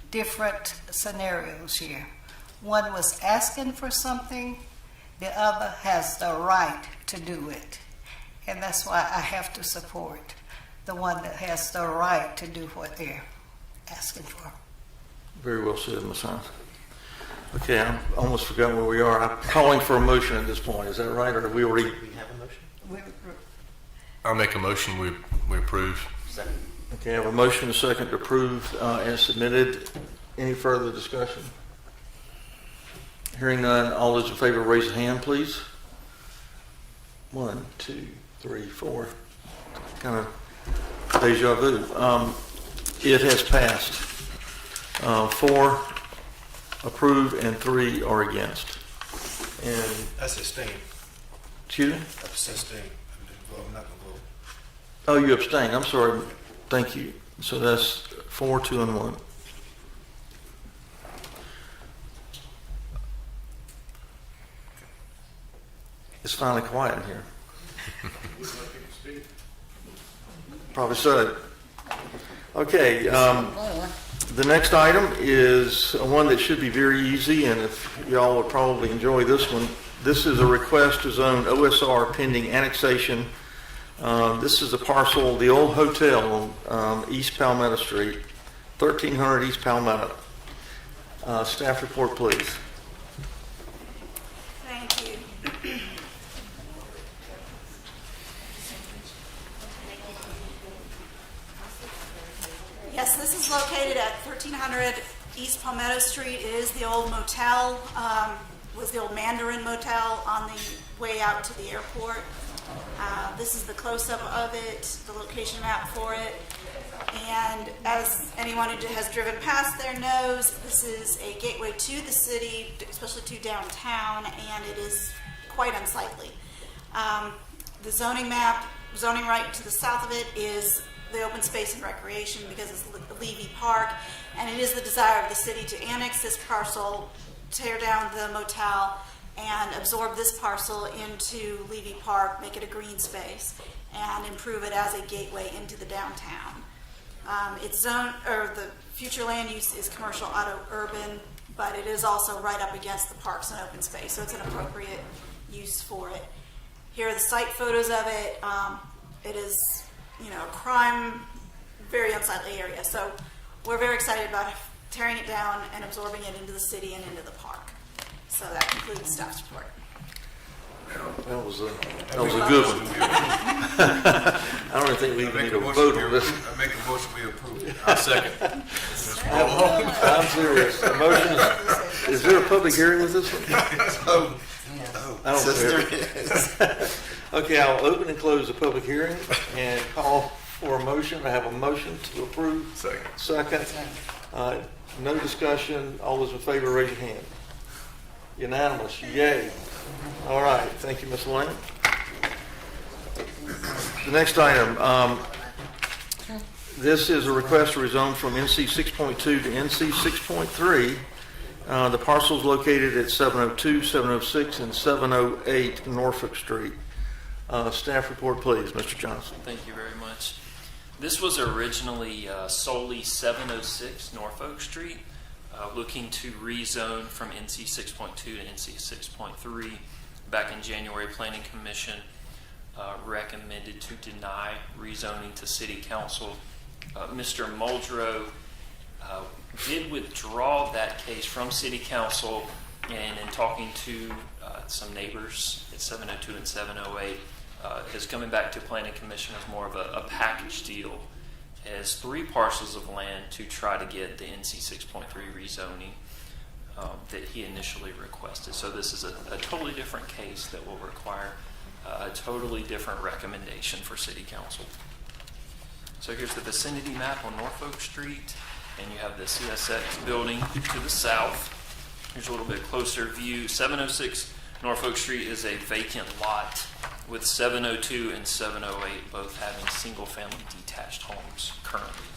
different scenarios here. One was asking for something, the other has the right to do it. And that's why I have to support the one that has the right to do what they're asking for. Very well said, Ms. Hunt. Okay, I almost forgot where we are. I'm calling for a motion at this point. Is that right, or have we already? We have a motion? I'll make a motion, we approve. Second. Okay, I have a motion and a second to approve as submitted. Any further discussion? Hearing none, all those in favor raise a hand, please. 1, 2, 3, 4. Kind of deja vu. It has passed. 4 approve and 3 are against. And That's abstain. excuse me? That's abstain. I'm not gonna vote. Oh, you abstain. I'm sorry. Thank you. So that's 4, 2, and 1. It's finally quiet in here. Probably so. Okay. The next item is one that should be very easy, and if y'all would probably enjoy this one. This is a request to zone OSR pending annexation. This is a parcel, the old hotel on East Palmetto Street, 1300 East Palmetto. Staff report, please. Thank you. Yes, this is located at 1300 East Palmetto Street. It is the old motel, was the old Mandarin Motel on the way out to the airport. This is the close-up of it, the location map for it. And as anyone who has driven past there knows, this is a gateway to the city, especially to downtown, and it is quite unsightly. The zoning map, zoning right to the south of it is the open space and recreation because it's Levy Park, and it is the desire of the city to annex this parcel, tear down the motel, and absorb this parcel into Levy Park, make it a green space, and improve it as a gateway into the downtown. It's zone, or the future land use is commercial auto urban, but it is also right up against the parks and open space, so it's an appropriate use for it. Here are the site photos of it. It is, a crime, very unsightly area. So we're very excited about tearing it down and absorbing it into the city and into the park. So that concludes staff's report. That was a good one. I don't even think we even need a vote on this. I make a motion we approve. I second. I'm serious. The motion is there a public hearing with this one? I don't care. Okay, I'll open and close the public hearing and call for a motion. I have a motion to approve. Second. No discussion. All those in favor, raise your hand. Unanimous. Yay. All right. Thank you, Ms. Lane. The next item. This is a request to rezone from NC 6.2 to NC 6.3. The parcel is located at 702, 706, and 708 Norfolk Street. Staff report, please, Mr. Johnson. Thank you very much. This was originally solely 706 Norfolk Street, looking to rezone from NC 6.2 to NC 6.3. Back in January, Planning Commission recommended to deny rezoning to City Council. Mr. Muldrow did withdraw that case from City Council, and in talking to some neighbors at 702 and 708, is coming back to Planning Commission as more of a package deal, as 3 parcels of land to try to get the NC 6.3 rezoning that he initially requested. So this is a totally different case that will require a totally different recommendation for City Council. So here's the vicinity map on Norfolk Street, and you have the CSX building to the south. Here's a little bit closer view. 706 Norfolk Street is a vacant lot, with 702 and 708 both having single-family detached homes currently.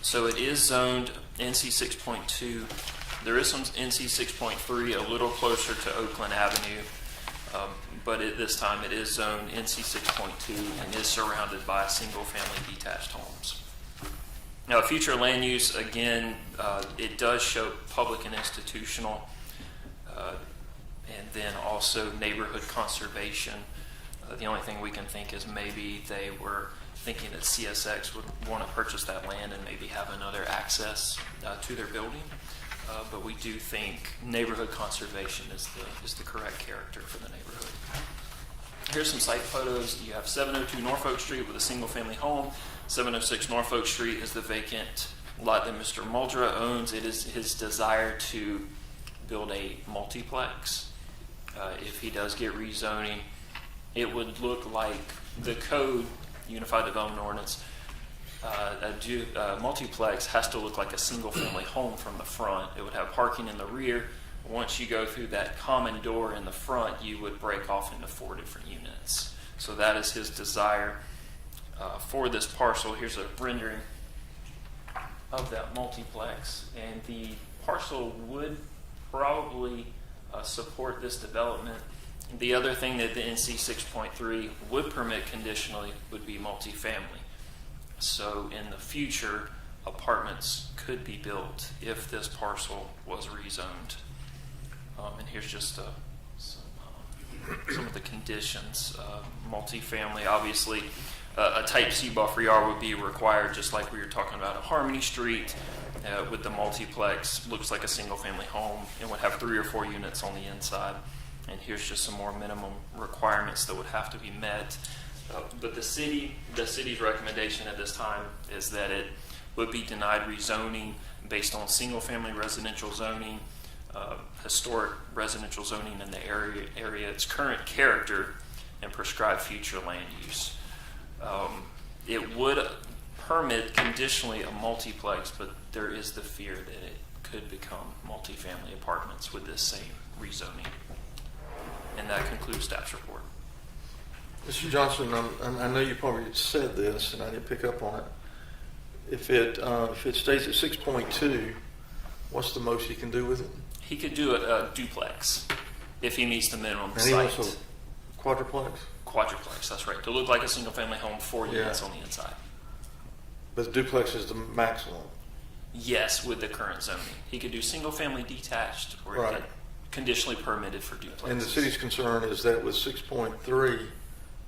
So it is zoned NC 6.2. There is some NC 6.3 a little closer to Oakland Avenue, but at this time it is zoned NC 6.2 and is surrounded by single-family detached homes. Now, future land use, again, it does show public and institutional, and then also neighborhood conservation. The only thing we can think is maybe they were thinking that CSX would want to purchase that land and maybe have another access to their building. But we do think neighborhood conservation is the correct character for the neighborhood. Here's some site photos. You have 702 Norfolk Street with a single-family home. 706 Norfolk Street is the vacant lot that Mr. Muldrow owns. It is his desire to build a multiplex If he does get rezoning, it would look like the code, Unified Development Ordinance, a multiplex has to look like a single-family home from the front. It would have parking in the rear. Once you go through that common door in the front, you would break off into 4 different units. So that is his desire for this parcel. Here's a rendering of that multiplex, and the parcel would probably support this development. The other thing that the NC 6.3 would permit conditionally would be multifamily. So in the future, apartments could be built if this parcel was rezoned. And here's just some of the conditions. Multifamily, obviously, a type C buffer yard would be required, just like we were talking about at Harmony Street. With the multiplex, looks like a single family home and would have 3 or 4 units on the inside. And here's just some more minimum requirements that would have to be met. But the city's recommendation at this time is that it would be denied rezoning based on single family residential zoning, historic residential zoning in the area, its current character, and prescribed future land use. It would permit conditionally a multiplex, but there is the fear that it could become multifamily apartments with this same rezoning. And that concludes staff's report. Mr. Johnson, I know you probably said this, and I didn't pick up on it. If it stays at 6.2, what's the most he can do with it? He could do a duplex if he meets the minimum And he site. also quadruplex? Quadruplex, that's right. To look like a single-family home, 4 units on the inside. But the duplex is the maximum. Yes, with the current zoning. He could do single-family detached, or he Right. could conditionally permitted for duplexes. And the city's concern is that with 6.3,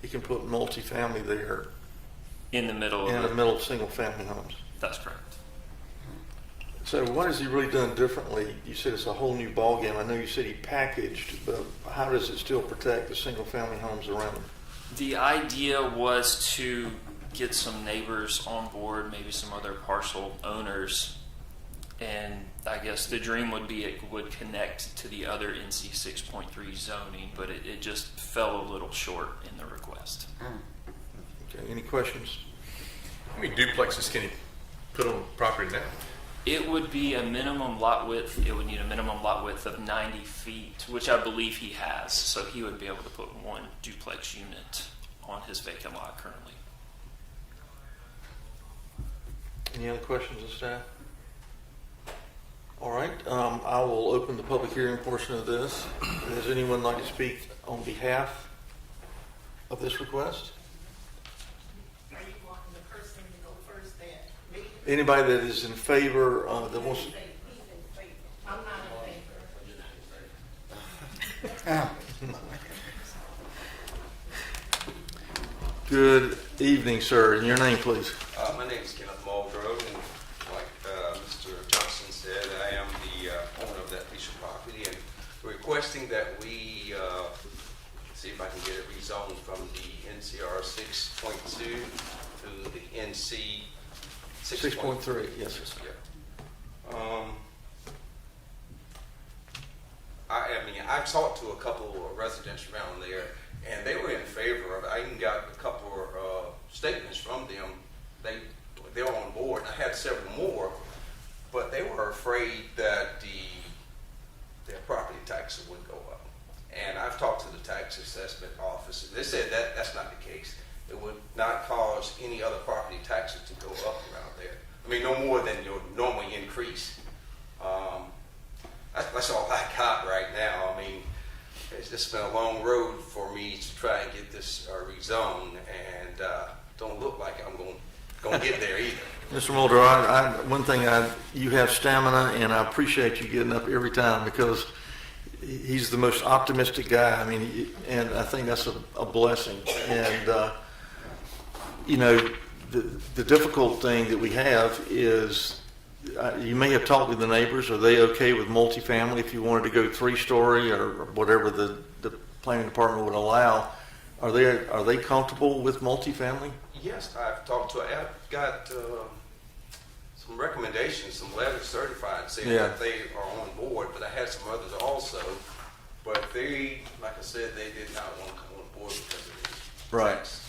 he can put multifamily there in the middle in of the middle of single-family homes. That's correct. So what has he really done differently? You said it's a whole new ballgame. I know you said he packaged, but how does it still protect the single-family homes around him? The idea was to get some neighbors on board, maybe some other parcel owners, and I guess the dream would be it would connect to the other NC 6.3 zoning, but it just fell a little short in the request. Okay, any questions? How many duplexes can he put on the property now? It would be a minimum lot width. It would need a minimum lot width of 90 feet, which I believe he has. So he would be able to put 1 duplex unit on his vacant lot currently. Any other questions of staff? All right, I will open the public hearing portion of this. Does anyone like to speak on behalf of this request? Are you wanting the person to go first that me? Anybody that is in favor, that wants, He's in favor. I'm not in favor. good evening, sir, and your name, please. My name is Kenneth Muldrow, and like Mr. Johnson said, I am the owner of that piece of property, and requesting that we see if I can get it rezoned from the NCR 6.2 to the NC 6.3, yes, sir. Yeah. I mean, I talked to a couple of residents around there, and they were in favor of it. I even got a couple of statements from them. They were on board. I had several more, but they were afraid that their property taxes would go up. And I've talked to the tax assessment office. They said that that's not the case. It would not cause any other property taxes to go up around there. I mean, no more than your normal increase. That's all I got right now. I mean, it's just been a long road for me to try and get this rezoned, and don't look like I'm going to get there either. Mr. Mulder, one thing, you have stamina, and I appreciate you getting up every time because he's the most optimistic guy. I mean, and I think that's a blessing. And you know, the difficult thing that we have is you may have talked to the neighbors. Are they okay with multifamily if you wanted to go 3-story or whatever the planning department would allow? Are they comfortable with multifamily? Yes, I've got some recommendations, some letters certified saying that they are on board, but I had some others also But they, like I said, they did not want to come on board because of this. Right.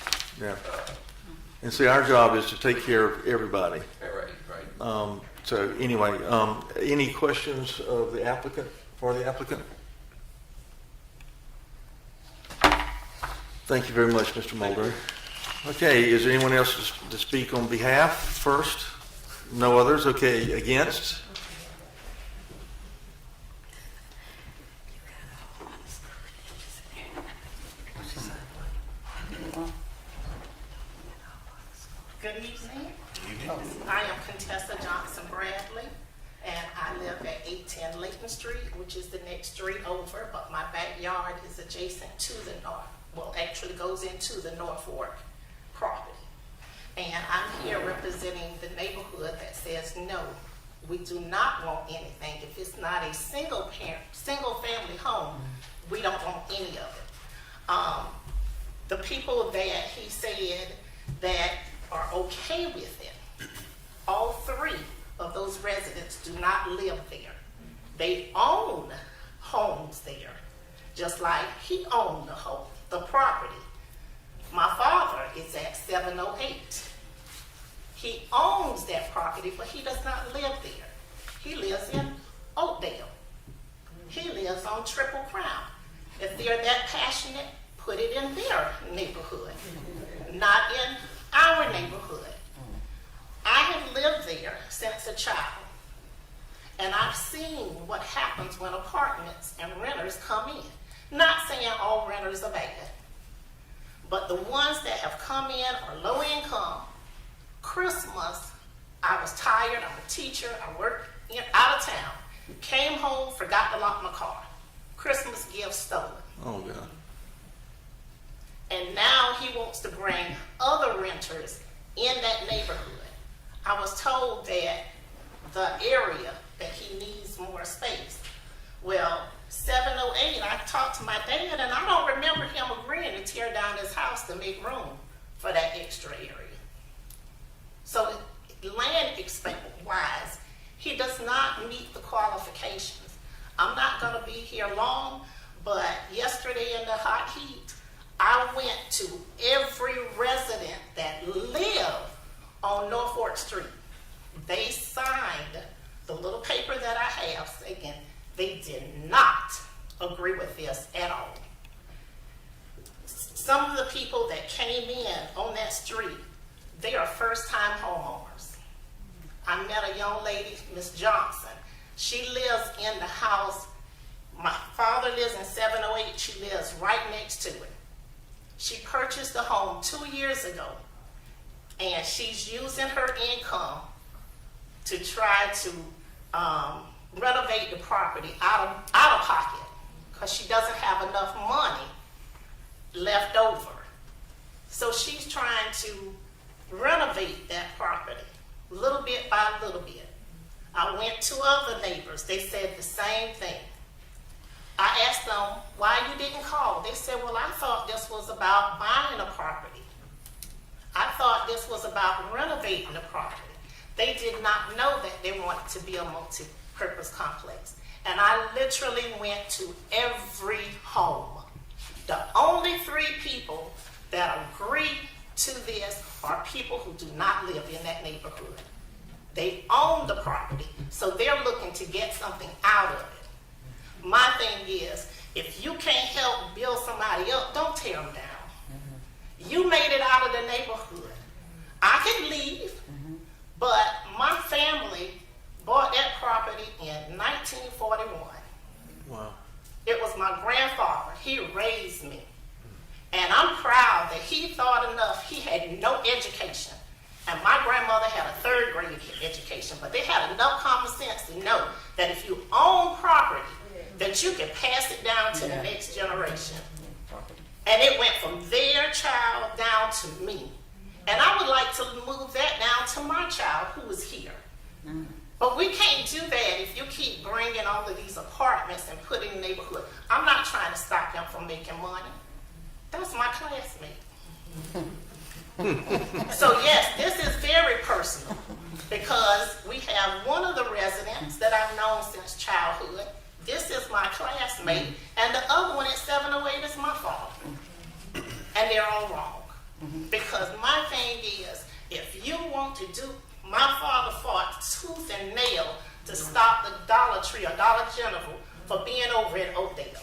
Yeah. And see, our job is to take care of everybody. Right. So anyway, any questions of the applicant, for the applicant? Thank you very much, Mr. Mulder. Okay, is there anyone else to speak on behalf first? No others? Okay, against? Good evening. I am Contessa Johnson Bradley, and I live at 810 Layton Street, which is the next street over, but my backyard is adjacent to the north. Well, actually goes into the North Fork property. And I'm here representing the neighborhood that says, no, we do not want anything. If it's not a single family home, we don't want any of it. The people that he said that are okay with it, all three of those residents do not live there. They own homes there, just like he owned the property. My father is at 708. He owns that property, but he does not live there. He lives in Oakdale. He lives on Triple Crown. If they're that passionate, put it in their neighborhood, not in our neighborhood. I have lived there since a child, and I've seen what happens when apartments and renters come in. Not saying all renters are bad, but the ones that have come in are low income. Christmas, I was tired, I'm a teacher, I worked out of town, came home, forgot to lock my car. Christmas gift stolen. Oh, God. And now he wants to bring other renters in that neighborhood. I was told that the area that he needs more space. Well, 708, I talked to my dad, and I don't remember him agreeing to tear down his house to make room for that extra area. So land wise, he does not meet the qualifications. I'm not going to be here long, but yesterday in the hot heat, I went to every resident that lived on Norfolk Street. They signed the little paper that I have saying they did not agree with this at all. Some of the people that came in on that street, they are first-time homeowners. I met a young lady, Miss Johnson. She lives in the house. My father lives in 708. She lives right next to it. She purchased the home 2 years ago, and she's using her income to try to renovate the property out of pocket because she doesn't have enough money left over. So she's trying to renovate that property little bit by little bit. I went to other neighbors. They said the same thing. I asked them why you didn't call. They said, well, I thought this was about buying a property. I thought this was about renovating the property. They did not know that they wanted to be a multi-purpose complex. And I literally went to every home. The only 3 people that agree to this are people who do not live in that neighborhood. They own the property, so they're looking to get something out of it. My thing is, if you can't help build somebody up, don't tear them down. You made it out of the neighborhood. I can leave, but my family bought that property in 1941. Wow. It was my grandfather. He raised me. And I'm proud that he thought enough. He had no education. And my grandmother had a 3rd grade education, but they had enough common sense to know that if you own property, that you can pass it down to the next generation. And it went from their child down to me. And I would like to move that down to my child who is here. But we can't do that if you keep bringing all of these apartments and putting in the neighborhood. I'm not trying to stop them from making money. That's my classmate. So yes, this is very personal because we have one of the residents that I've known since childhood. This is my classmate, and the other one at 708 is my father. And they're all wrong. Because my thing is, if you want to do, my father fought tooth and nail to stop the Dollar Tree or Dollar General for being over in Oakdale.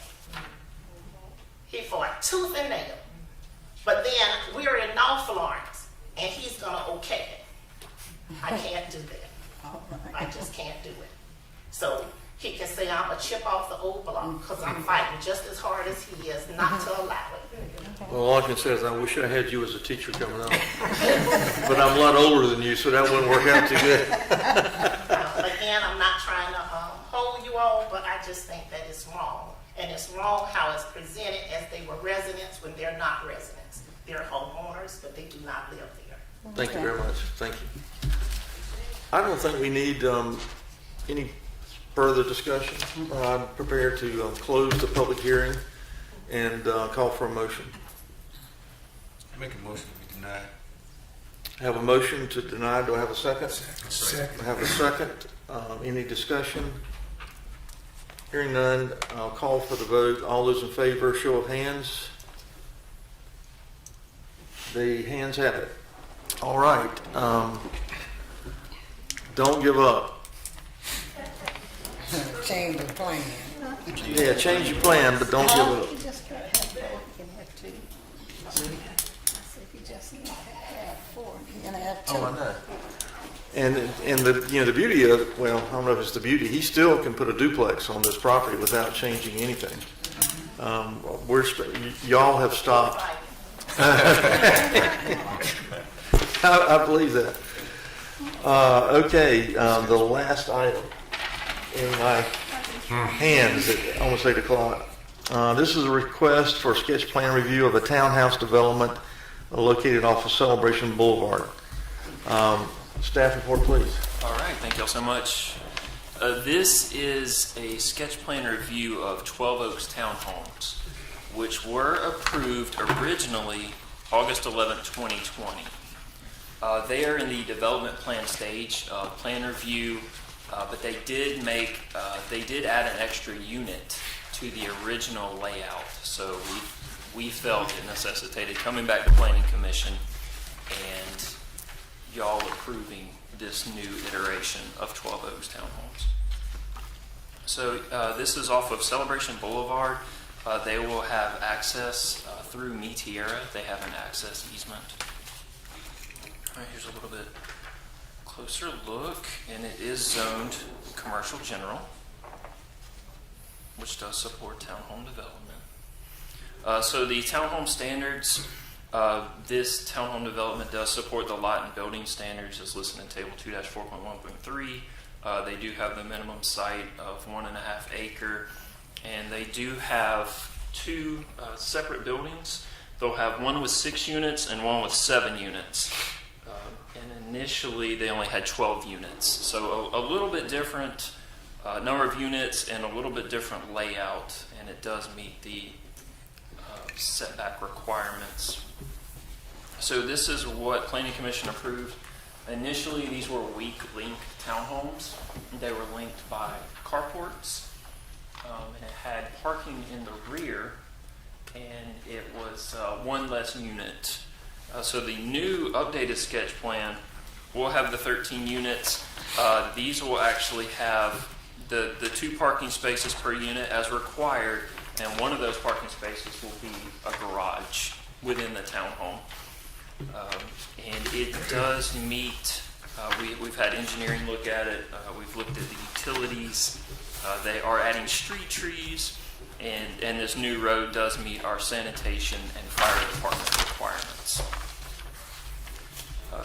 He fought tooth and nail. But then we're in North Florence, and he's gonna okay it. I can't do that. I just can't do it. So he can say I'm a chip off the old block because I'm fighting just as hard as he is not to allow it. Well, all I can say is I wish I had you as a teacher coming up. But I'm a lot older than you, so that wouldn't work out too good. Again, I'm not trying to hold you all, but I just think that it's wrong. And it's wrong how it's presented as they were residents when they're not residents. They're homeowners, but they do not live there. Thank you very much. Thank you. I don't think we need any further discussion. I'm prepared to close the public hearing and call for a motion. Make a motion to deny. I have a motion to deny. Do I have a second? Second. I have a second. Any discussion? Hearing none, I'll call for the vote. All those in favor, show of hands. The hands have it. All right. Don't give up. Change the plan. Yeah, change your plan, but don't give up. You just can't have four, you can have two. I said you just can't have four, you can have two. Oh, I know. And the beauty of it, well, I don't know if it's the beauty. He still can put a duplex on this property without changing anything. Y'all have stopped. I believe that. Okay, the last item in my hands at almost 8 o'clock. This is a request for sketch plan review of a townhouse development located off of Celebration Boulevard. Staff report, please. All right, thank y'all so much. This is a sketch plan review of 12 Oaks Townhomes, which were approved originally August 11th, 2020. They are in the development plan stage, plan review, but they did add an extra unit to the original layout. So we felt it necessitated coming back to Planning Commission and y'all approving this new iteration of 12 Oaks Townhomes. So this is off of Celebration Boulevard. They will have access through Mi Tierra. They have an access easement. All right, here's a little bit closer look, and it is zoned commercial general, which does support townhome development. So the townhome standards, this townhome development does support the lot and building standards as listed in Table 2-4.1.3. They do have the minimum site of 1.5 acre, and they do have two separate buildings. They'll have one with 6 units and one with 7 units. And initially they only had 12 units. So a little bit different number of units and a little bit different layout, and it does meet the setback requirements. So this is what Planning Commission approved. Initially, these were weak link townhomes. They were linked by carports, and it had parking in the rear, and it was one less unit. So the new updated sketch plan will have the 13 units. These will actually have the 2 parking spaces per unit as required, and one of those parking spaces will be a garage within the townhome. And it does meet, we've had engineering look at it, we've looked at the utilities, they are adding street trees, and this new road does meet our sanitation and fire department requirements.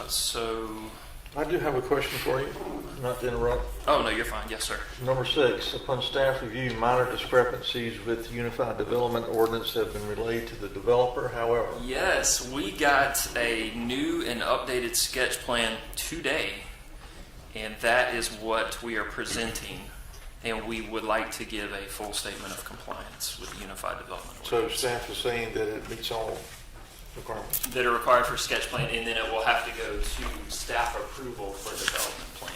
So I do have a question for you, not to interrupt. Oh, no, you're fine. Yes, sir. Number 6, upon staff review, minor discrepancies with Unified Development Ordinance have been relayed to the developer. However, yes, we got a new and updated sketch plan today, and that is what we are presenting. And we would like to give a full statement of compliance with the Unified Development Ordinance. so staff is saying that it meets all requirements. That are required for sketch plan, and then it will have to go to staff approval for development plan.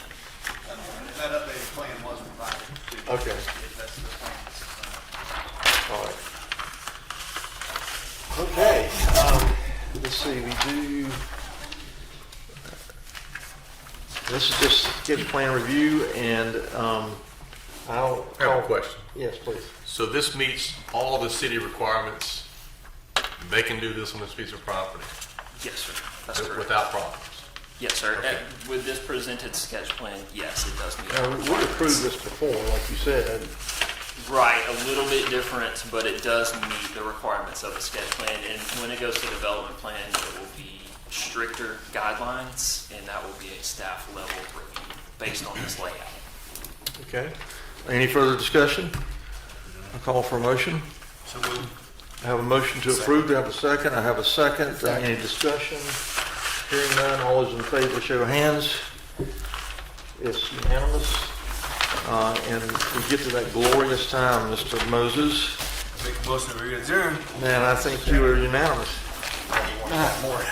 That updated plan was provided to you. Okay. That's the plan. Okay, let's see, we do, this is just sketch plan review, and I'll I have a question. Yes, please. So this meets all the city requirements. They can do this on this piece of property Yes, sir. That's correct. without problems. Yes, sir. Okay. With this presented sketch plan, yes, it does meet. Now, our we requirements. approved this before, like you said. Right, a little bit different, but it does meet the requirements of a sketch plan. And when it goes to development plan, it will be stricter guidelines, and that will be a staff level review based on this layout. Okay. Any further discussion? I call for a motion. I have a motion to approve. Do I have a second? I have a second. Any discussion? Hearing none, all those in favor show of hands. It's unanimous. And we get to that glorious time, Mr. Moses. Make a motion to adjourn. Man, I think you were unanimous. More.